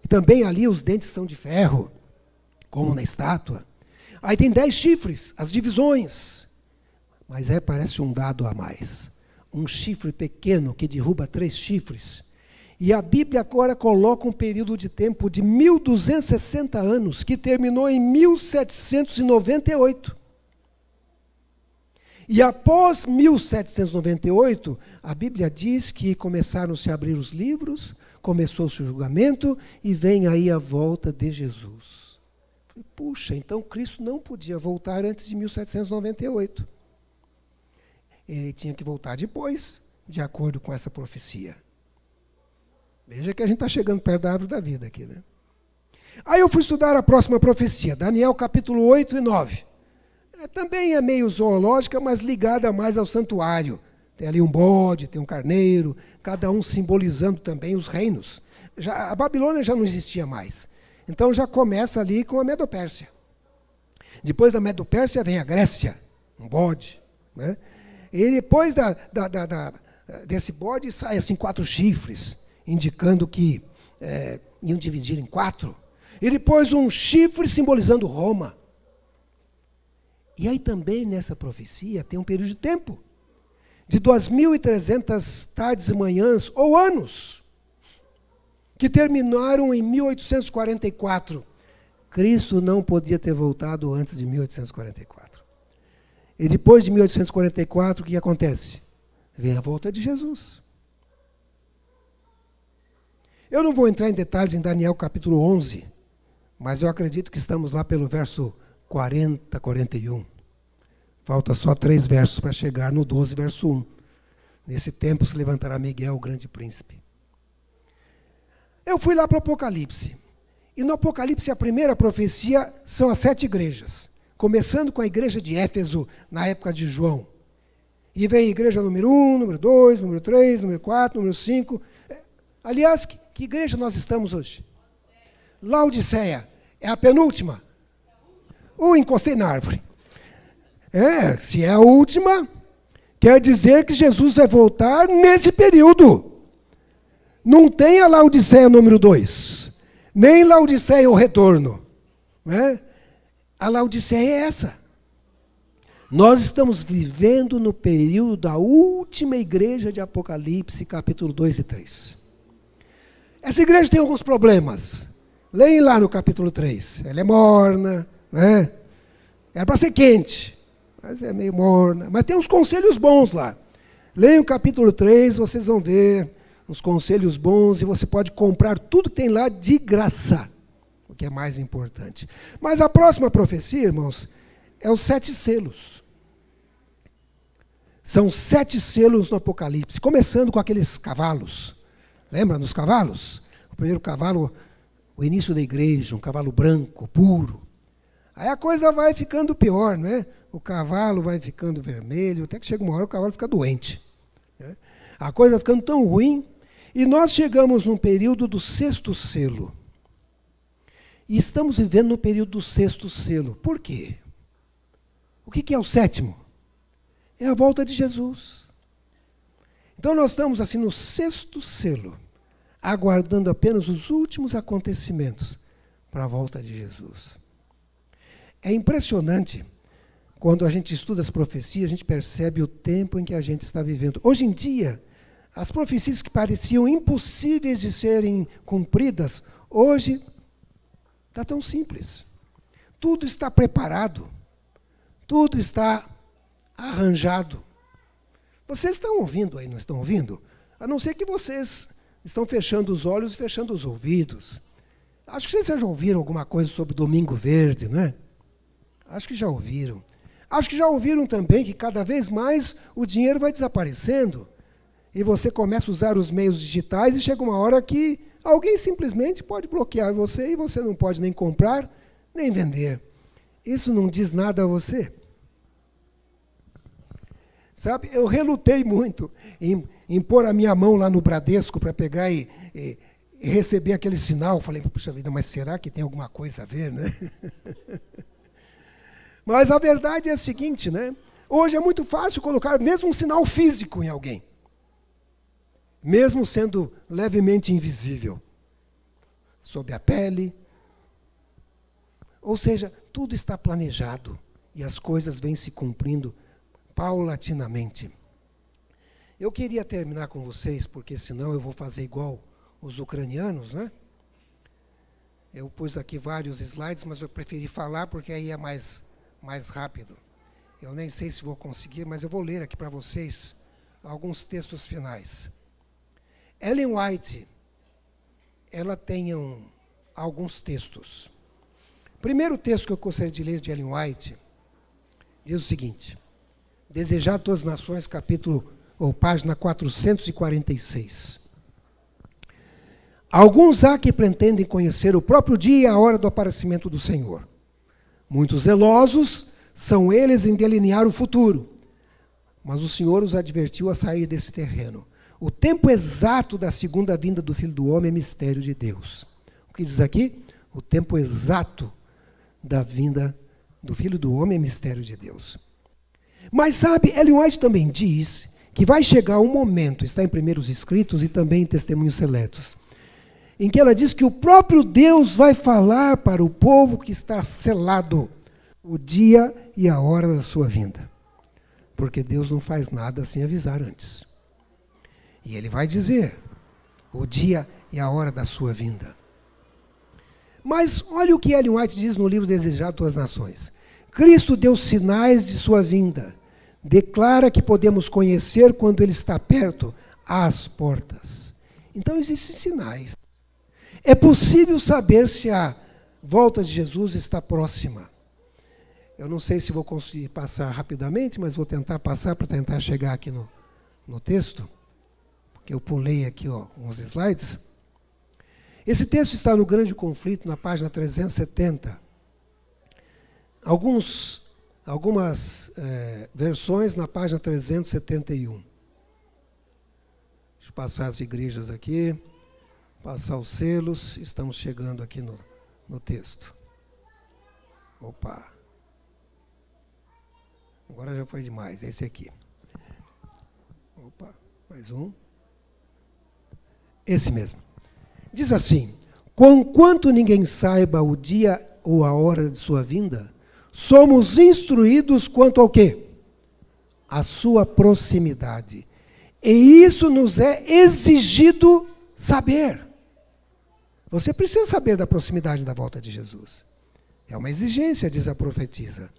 S1: E também ali os dentes são de ferro, como na estátua. Aí tem 10 chifres, as divisões. Mas parece um dado a mais. Um chifre pequeno que derruba 3 chifres. E a Bíblia agora coloca um período de tempo de 1260 anos, que terminou em 1798. E após 1798, a Bíblia diz que começaram a se abrir os livros, começou-se o julgamento, e vem aí a volta de Jesus. Puxa, então Cristo não podia voltar antes de 1798. Ele tinha que voltar depois, de acordo com essa profecia. Veja que a gente está chegando perto da árvore da vida aqui, né? Aí eu fui estudar a próxima profecia, Daniel capítulo 8 e 9. Também é meio zoológica, mas ligada mais ao santuário. Tem ali um bode, tem um carneiro, cada um simbolizando também os reinos. A Babilônia já não existia mais. Então já começa ali com a Medopérsia. Depois da Medopérsia vem a Grécia, um bode. Né? E depois desse bode sai assim 4 chifres, indicando que iam dividir em 4. E depois um chifre simbolizando Roma. E aí também nessa profecia tem um período de tempo, de 2.300 tardes e manhãs, ou anos, que terminaram em 1844. Cristo não podia ter voltado antes de 1844. E depois de 1844, o que acontece? Vem a volta de Jesus. Eu não vou entrar em detalhes em Daniel capítulo 11, mas eu acredito que estamos lá pelo verso 40, 41. Falta só 3 versos para chegar no 12, verso 1. Nesse tempo se levantará Miguel, o grande príncipe. Eu fui lá para o Apocalipse. E no Apocalipse a primeira profecia são as 7 igrejas. Começando com a igreja de Éfeso, na época de João. E vem a igreja número 1, número 2, número 3, número 4, número 5. Aliás, que igreja nós estamos hoje? Laodiceia. É a penúltima? Encostei na árvore. Se é a última, quer dizer que Jesus vai voltar nesse período. Não tem a Laodiceia número 2, nem Laodiceia o retorno. Né? A Laodiceia é essa. Nós estamos vivendo no período da última igreja de Apocalipse, capítulo 2 e 3. Essa igreja tem alguns problemas. Leem lá no capítulo 3. Ela é morna, né? Era para ser quente, mas é meio morna. Mas tem uns conselhos bons lá. Leiam o capítulo 3, vocês vão ver uns conselhos bons e você pode comprar tudo que tem lá de graça, o que é mais importante. Mas a próxima profecia, irmãos, é os 7 selos. São 7 selos no Apocalipse, começando com aqueles cavalos. Lembra dos cavalos? O primeiro cavalo, o início da igreja, um cavalo branco, puro. Aí a coisa vai ficando pior, não é? O cavalo vai ficando vermelho, até que chega uma hora o cavalo fica doente. Né? A coisa vai ficando tão ruim, e nós chegamos num período do 6º selo. E estamos vivendo no período do 6º selo. Por quê? O que é o 7º? É a volta de Jesus. Então nós estamos assim no 6º selo, aguardando apenas os últimos acontecimentos para a volta de Jesus. É impressionante, quando a gente estuda as profecias, a gente percebe o tempo em que a gente está vivendo. Hoje em dia, as profecias que pareciam impossíveis de serem cumpridas, hoje está tão simples. Tudo está preparado, tudo está arranjado. Vocês estão ouvindo aí, não estão ouvindo? A não ser que vocês estão fechando os olhos e fechando os ouvidos. Acho que vocês já ouviram alguma coisa sobre Domingo Verde, não é? Acho que já ouviram. Acho que já ouviram também que cada vez mais o dinheiro vai desaparecendo. E você começa a usar os meios digitais e chega uma hora que alguém simplesmente pode bloquear você e você não pode nem comprar, nem vender. Isso não diz nada a você. Sabe, eu relutei muito em pôr a minha mão lá no Bradesco para pegar e receber aquele sinal. Falei, puxa vida, mas será que tem alguma coisa a ver, né? Mas a verdade é a seguinte, né? Hoje é muito fácil colocar mesmo um sinal físico em alguém, mesmo sendo levemente invisível, sob a pele. Ou seja, tudo está planejado e as coisas vêm se cumprindo paulatinamente. Eu queria terminar com vocês, porque senão eu vou fazer igual os ucranianos, né? Eu pus aqui vários slides, mas eu preferi falar porque aí é mais rápido. Eu nem sei se vou conseguir, mas eu vou ler aqui para vocês alguns textos finais. Ellen White, ela tem alguns textos. O primeiro texto que eu gostaria de ler de Ellen White diz o seguinte: Desejar a todas as nações, página 446. Alguns há que pretendem conhecer o próprio dia e a hora do aparecimento do Senhor. Muitos zelosos são eles em delinear o futuro, mas o Senhor os advertiu a sair desse terreno. O tempo exato da segunda vinda do Filho do Homem é mistério de Deus. O que diz aqui? O tempo exato da vinda do Filho do Homem é mistério de Deus. Mas sabe, Ellen White também diz que vai chegar um momento, está em Primeiros Escritos e também em Testemunhos Seletos, em que ela diz que o próprio Deus vai falar para o povo que está selado o dia e a hora da sua vinda. Porque Deus não faz nada sem avisar antes. E ele vai dizer o dia e a hora da sua vinda. Mas olha o que Ellen White diz no livro Desejar a Todas as Nações. Cristo deu sinais de sua vinda. Declara que podemos conhecer quando ele está perto, às portas. Então existem sinais. É possível saber se a volta de Jesus está próxima. Eu não sei se vou conseguir passar rapidamente, mas vou tentar passar para tentar chegar aqui no texto, porque eu pulei aqui uns slides. Esse texto está no Grande Conflito, na página 370. Algumas versões na página 371. Deixa eu passar as igrejas aqui, passar os selos, estamos chegando aqui no texto. Opa! Agora já foi demais, é esse aqui. Opa, mais um. Esse mesmo. Diz assim: conquanto ninguém saiba o dia ou a hora de sua vinda, somos instruídos quanto ao quê? A sua proximidade. E isso nos é exigido saber. Você precisa saber da proximidade da volta de Jesus. É uma exigência, diz a profetisa.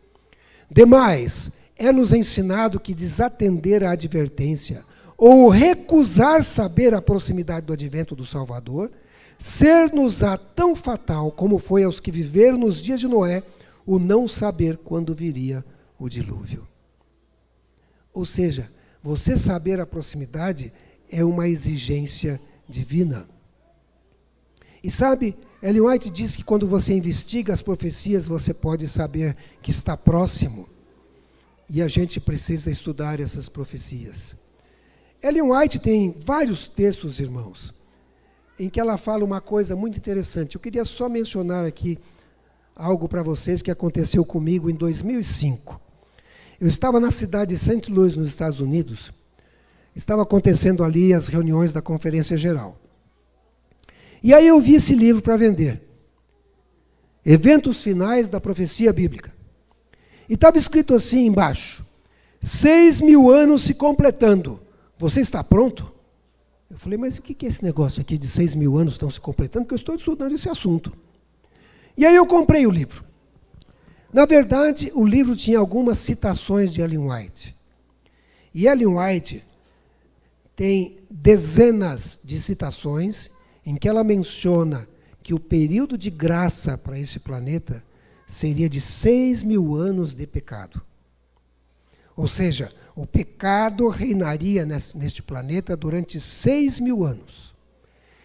S1: Demais, é-nos ensinado que desatender a advertência ou recusar saber a proximidade do advento do Salvador, ser-nos-á tão fatal como foi aos que viveram nos dias de Noé, o não saber quando viria o dilúvio. Ou seja, Você saber a proximidade é uma exigência divina. E sabe, Ellen White diz que quando você investiga as profecias, você pode saber que está próximo. E a gente precisa estudar essas profecias. Ellen White tem vários textos, irmãos, em que ela fala uma coisa muito interessante. Eu queria só mencionar aqui algo para vocês que aconteceu comigo em 2005. Eu estava na cidade de St. Louis, nos Estados Unidos. Estava acontecendo ali as reuniões da Conferência Geral. E aí eu vi esse livro para vender. Eventos finais da profecia bíblica. E estava escrito assim embaixo: 6.000 anos se completando. Você está pronto? Eu falei, mas o que é esse negócio aqui de 6.000 anos estão se completando? Porque eu estou estudando esse assunto. E aí eu comprei o livro. Na verdade, o livro tinha algumas citações de Ellen White. E Ellen White tem dezenas de citações em que ela menciona que o período de graça para esse planeta seria de 6.000 anos de pecado. Ou seja, o pecado reinaria neste planeta durante 6.000 anos.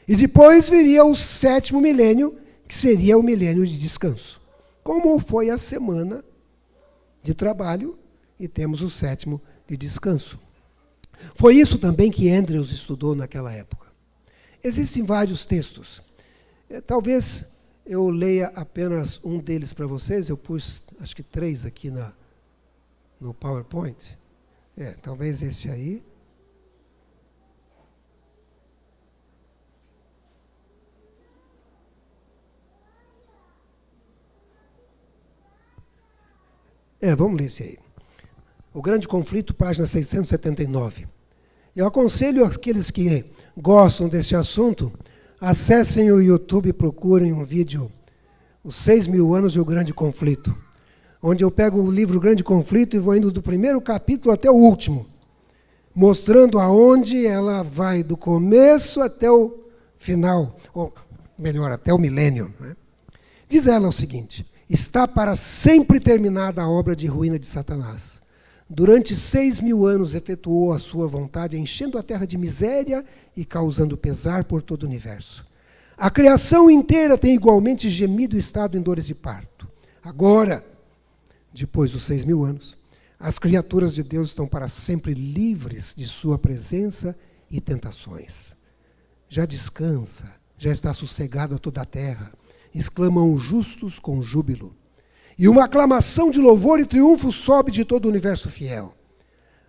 S1: E depois viria o 7º milênio, que seria o milênio de descanso. Como foi a semana de trabalho, e temos o 7º de descanso. Foi isso também que Andrews estudou naquela época. Existem vários textos. Talvez eu leia apenas um deles para vocês. Eu pus, acho que 3 aqui no PowerPoint. Talvez esse aí. Vamos ler esse aí. O Grande Conflito, página 679. Eu aconselho aqueles que gostam desse assunto, acessem o YouTube e procurem um vídeo, Os 6.000 anos e o Grande Conflito, onde eu pego o livro Grande Conflito e vou indo do primeiro capítulo até o último, mostrando aonde ela vai do começo até o final, ou melhor, até o milênio. Né? Diz ela o seguinte: está para sempre terminada a obra de ruína de Satanás. Durante 6.000 anos efetuou a sua vontade, enchendo a terra de miséria e causando pesar por todo o universo. A criação inteira tem igualmente gemido e estado em dores de parto. Agora, depois dos 6.000 anos, as criaturas de Deus estão para sempre livres de sua presença e tentações. Já descansa, já está sossegada toda a terra, exclamam os justos com júbilo. E uma aclamação de louvor e triunfo sobe de todo o universo fiel.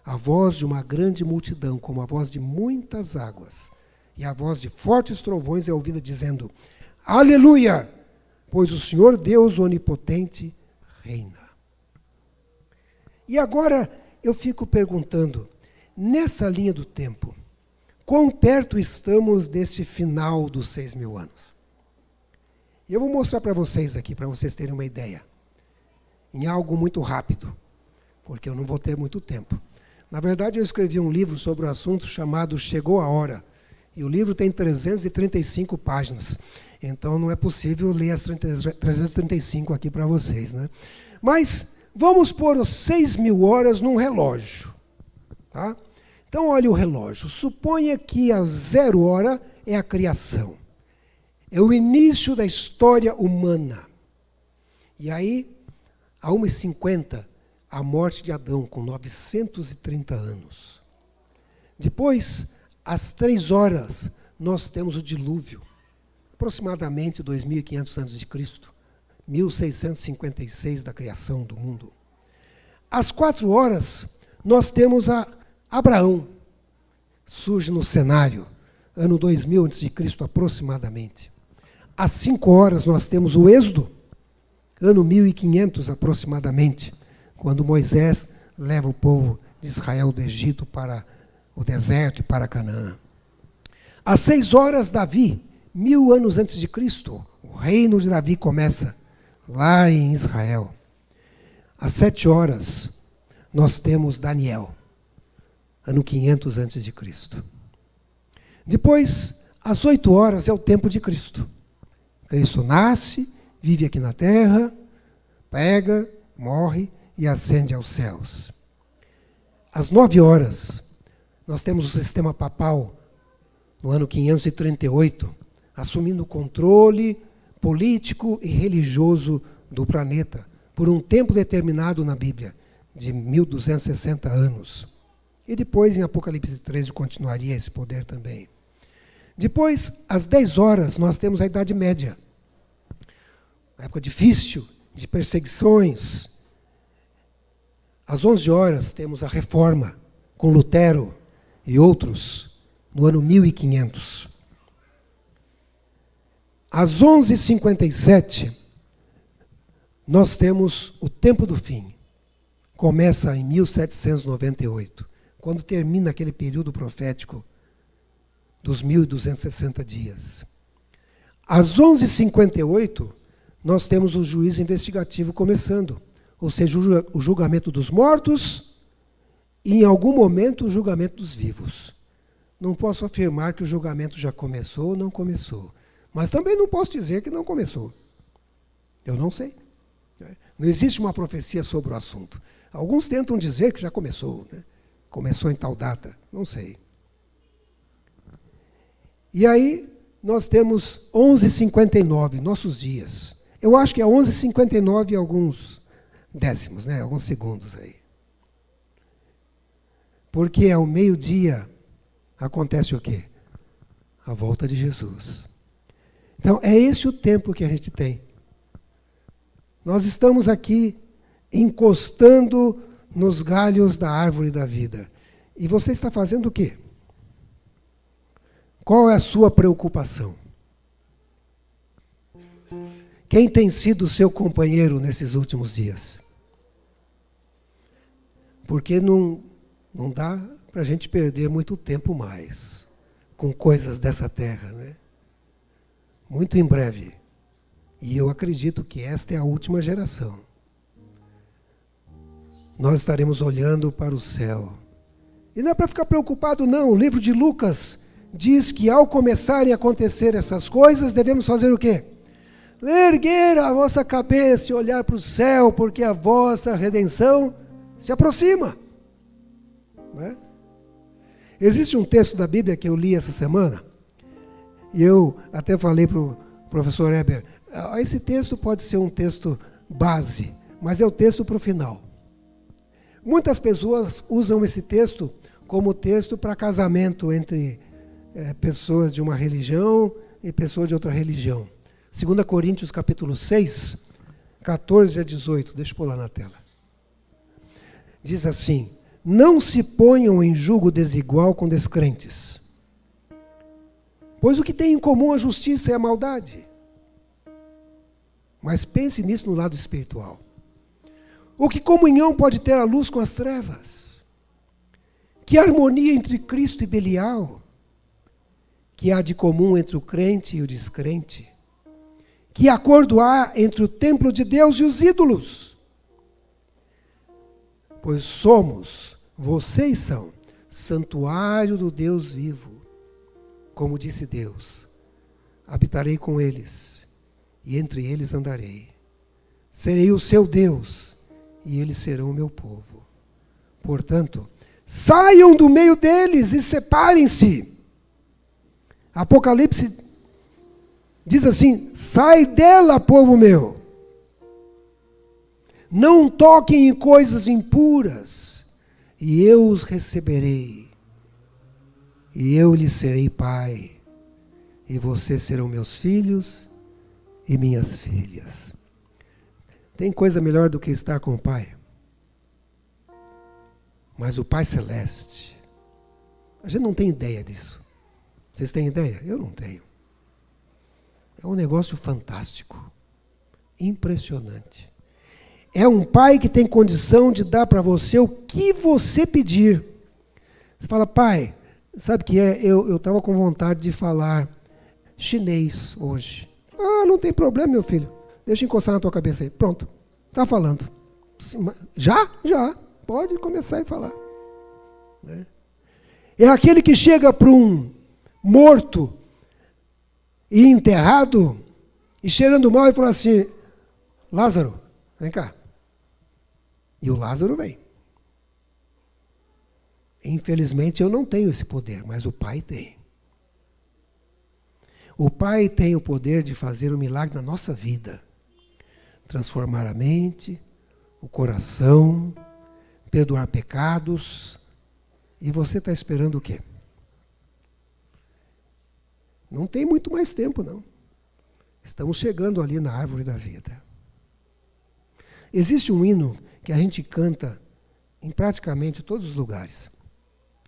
S1: A voz de uma grande multidão, como a voz de muitas águas, e a voz de fortes trovões é ouvida dizendo: Aleluia! Pois o Senhor Deus onipotente reina. E agora eu fico perguntando, nessa linha do tempo, quão perto estamos deste final dos 6.000 anos? E eu vou mostrar para vocês aqui, para vocês terem uma ideia, em algo muito rápido, porque eu não vou ter muito tempo. Na verdade, eu escrevi um livro sobre o assunto chamado Chegou a Hora, e o livro tem 335 páginas, então não é possível ler as 335 aqui para vocês. Né? Mas vamos pôr as 6.000 horas num relógio. Tá? Então, olhe o relógio. Suponha que a 0 hora é a criação. É o início da história humana. E aí, a 1h50, a morte de Adão, com 930 anos. Depois, às 3 horas, nós temos o dilúvio, aproximadamente 2.500 anos de Cristo, 1656 da criação do mundo. Às 4 horas, nós temos Abraão, surge no cenário, ano 2000 a.C., aproximadamente. Às 5 horas, nós temos o Êxodo, ano 1500 aproximadamente, quando Moisés leva o povo de Israel do Egito para o deserto e para Canaã. Às 6 horas, Davi, 1000 anos antes de Cristo, o reino de Davi começa lá em Israel. Às 7 horas, nós temos Daniel, ano 500 antes de Cristo. Depois, às 8 horas, é o tempo de Cristo. Cristo nasce, vive aqui na terra, pega, morre e ascende aos céus. Às 9 horas, nós temos o sistema papal no ano 538, assumindo o controle político e religioso do planeta, por um tempo determinado na Bíblia, de 1260 anos. E depois, em Apocalipse 13, continuaria esse poder também. Depois, às 10 horas, nós temos a Idade Média. Uma época difícil, de perseguições. Às 11 horas, temos a Reforma, com Lutero e outros, no ano 1500. Às 11h57, nós temos o tempo do fim. Começa em 1798, quando termina aquele período profético dos 1260 dias. Às 11h58, nós temos o juízo investigativo começando, ou seja, o julgamento dos mortos e, em algum momento, o julgamento dos vivos. Não posso afirmar que o julgamento já começou ou não começou, mas também não posso dizer que não começou. Eu não sei. Não existe uma profecia sobre o assunto. Alguns tentam dizer que já começou, né? Começou em tal data, não sei. E aí, nós temos 11h59, nossos dias. Eu acho que é 11h59 e alguns décimos, né? Alguns segundos aí. Porque ao meio-dia acontece o quê? A volta de Jesus. Então, é esse o tempo que a gente tem. Nós estamos aqui encostando nos galhos da árvore da vida. E você está fazendo o quê? Qual é a sua preocupação? Quem tem sido o seu companheiro nesses últimos dias? Porque não dá para a gente perder muito tempo mais com coisas dessa terra, né? Muito em breve. E eu acredito que esta é a última geração. Nós estaremos olhando para o céu. E não é para ficar preocupado, não. O livro de Lucas diz que ao começarem a acontecer essas coisas, devemos fazer o quê? Erguer a vossa cabeça e olhar para o céu, porque a vossa redenção se aproxima. Não é? Existe um texto da Bíblia que eu li essa semana, e eu até falei para o professor Heber, esse texto pode ser um texto base, mas é o texto para o final. Muitas pessoas usam esse texto como texto para casamento entre pessoas de uma religião e pessoas de outra religião. 2 Coríntios capítulo 6, 14 a 18, deixa eu pôr lá na tela. Diz assim: não se ponham em julgo desigual com descrentes, pois o que tem em comum a justiça é a maldade. Mas pense nisso no lado espiritual. O que comunhão pode ter a luz com as trevas? Que harmonia entre Cristo e Belial? Que há de comum entre o crente e o descrente? Que acordo há entre o templo de Deus e os ídolos? Pois vocês são, santuário do Deus vivo. Como disse Deus, habitarei com eles, e entre eles andarei. Serei o seu Deus, e eles serão o meu povo. Portanto, saiam do meio deles e separem-se. Apocalipse diz assim: sai dela, povo meu. Não toquem em coisas impuras, e eu os receberei. E eu lhes serei pai, e vocês serão meus filhos e minhas filhas. Tem coisa melhor do que estar com o Pai? Mas o Pai Celeste, a gente não tem ideia disso. Vocês têm ideia? Eu não tenho. É um negócio fantástico, impressionante. É um Pai que tem condição de dar para você o que você pedir. Você fala: pai, sabe o que é? Eu estava com vontade de falar chinês hoje. Ah, não tem problema, meu filho. Deixa eu encostar na tua cabeça aí. Pronto, está falando. Já? Já. Pode começar a falar. É aquele que chega para um morto e enterrado e cheirando mal e fala assim: Lázaro, vem cá. E o Lázaro vem. Infelizmente eu não tenho esse poder, mas o Pai tem. O Pai tem o poder de fazer um milagre na nossa vida. Transformar a mente, o coração, perdoar pecados. E você está esperando o quê? Não tem muito mais tempo, não. Estamos chegando ali na árvore da vida. Existe um hino que a gente canta em praticamente todos os lugares.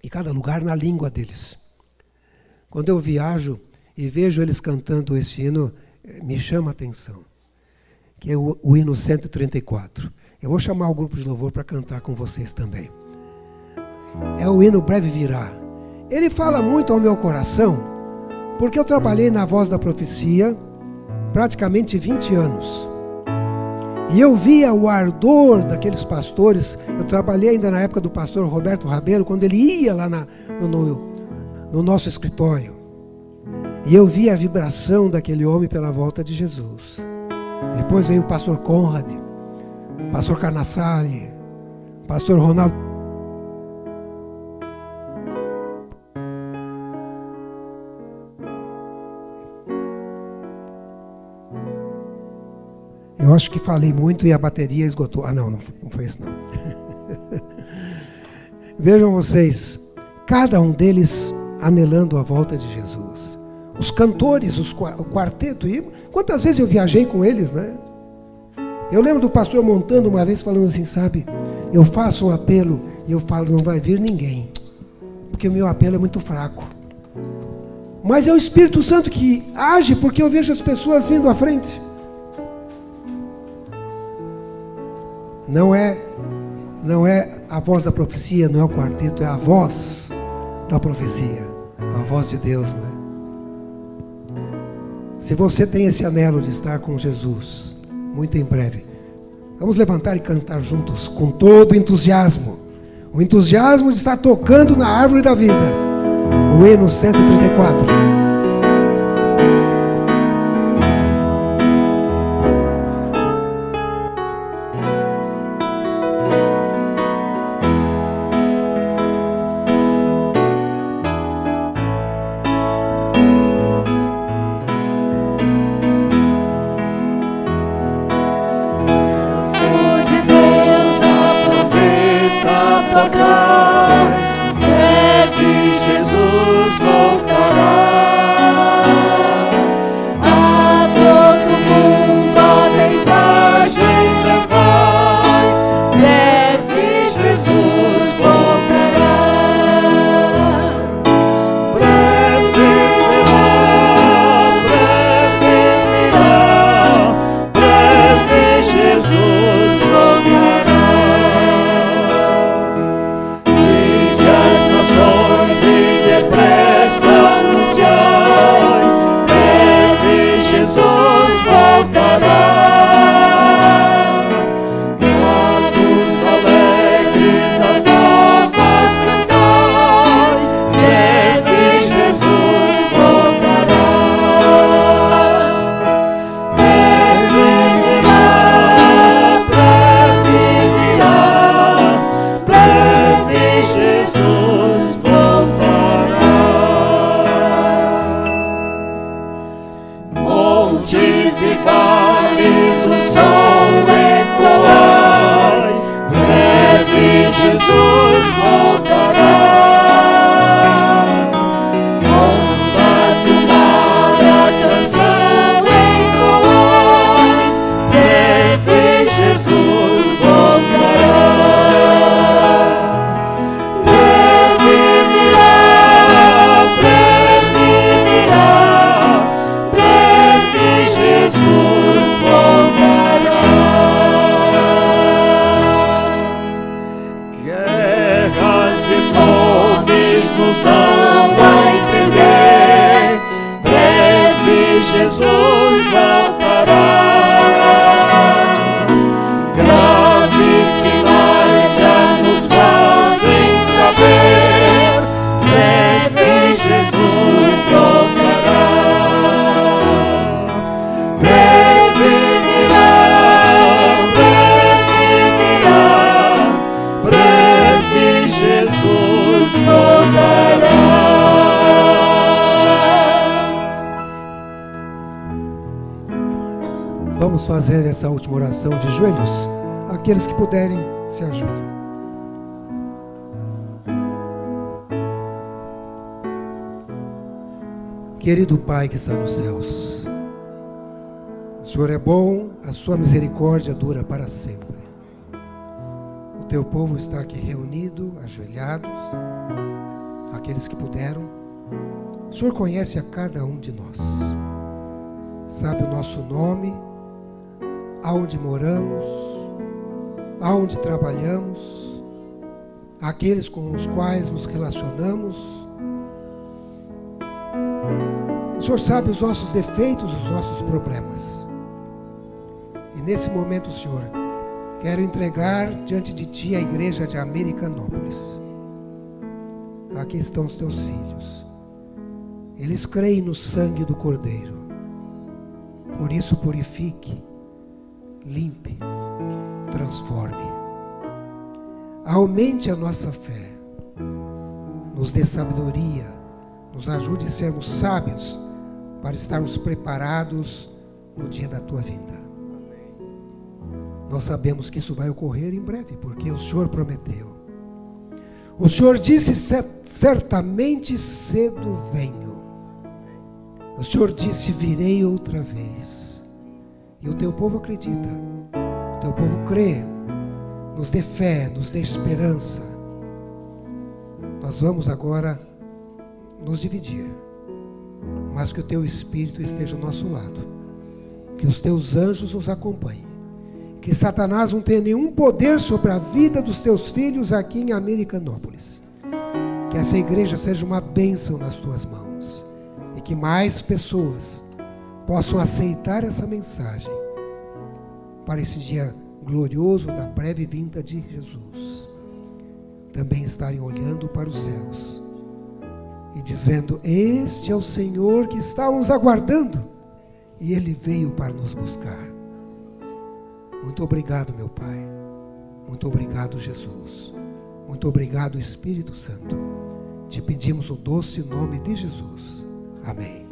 S1: E cada lugar na língua deles. Quando eu viajo e vejo eles cantando esse hino, me chama a atenção. Que é o hino 134. Eu vou chamar o grupo de louvor para cantar com vocês também. É o hino Breve Virá. Ele fala muito ao meu coração, porque eu trabalhei na Voz da Profecia praticamente 20 anos. E eu via o ardor daqueles pastores. Eu trabalhei ainda na época do pastor Roberto Rabelo, quando ele ia lá no nosso escritório. E eu via a vibração daquele homem pela volta de Jesus. Depois veio o pastor Conrad, pastor Carnassali, pastor Ronaldo. Eu acho que falei muito e a bateria esgotou. Não foi isso não. Vejam vocês, cada um deles anelando a volta de Jesus. Os cantores, o quarteto, e quantas vezes eu viajei com eles, né? Eu lembro do pastor Montando uma vez falando assim, sabe, eu faço um apelo e eu falo, não vai vir ninguém, porque o meu apelo é muito fraco. Mas é o Espírito Santo que age, porque eu vejo as pessoas vindo à frente. Não é a voz da profecia, não é o quarteto, é a voz da profecia, a voz de Deus, não é? Se você tem esse anelo de estar com Jesus, muito em breve, vamos levantar e cantar juntos com todo entusiasmo. O entusiasmo de estar tocando na árvore da vida. O hino 134.
S2: Breve Jesus voltará.
S1: fazer essa última oração de joelhos. Aqueles que puderem, se ajoelhem. Querido Pai que está nos céus, o Senhor é bom, a sua misericórdia dura para sempre. O teu povo está aqui reunido, ajoelhados, aqueles que puderam. O Senhor conhece a cada um de nós, sabe o nosso nome, aonde moramos, aonde trabalhamos, aqueles com os quais nos relacionamos. O Senhor sabe os nossos defeitos, os nossos problemas. E nesse momento, Senhor, quero entregar diante de Ti a igreja de Americanópolis. Aqui estão os Teus filhos. Eles creem no sangue do Cordeiro. Por isso, purifique, limpe, transforme. Aumente a nossa fé. Nos dê sabedoria. Nos ajude a sermos sábios para estarmos preparados no dia da Tua vinda. Nós sabemos que isso vai ocorrer em breve, porque o Senhor prometeu. O Senhor disse, certamente cedo venho. O Senhor disse, virei outra vez. E o Teu povo acredita. O Teu povo crê. Nos dê fé, nos dê esperança. Nós vamos agora nos dividir. Mas que o Teu Espírito esteja ao nosso lado. Que os Teus anjos nos acompanhem. Que Satanás não tenha nenhum poder sobre a vida dos Teus filhos aqui em Americanópolis. Que essa igreja seja uma bênção nas Tuas mãos. E que mais pessoas possam aceitar essa mensagem para esse dia glorioso da breve vinda de Jesus. Também estarem olhando para os céus e dizendo, este é o Senhor que estávamos aguardando e Ele veio para nos buscar. Muito obrigado, meu Pai. Muito obrigado, Jesus. Muito obrigado, Espírito Santo. Te pedimos o doce nome de Jesus. Amém.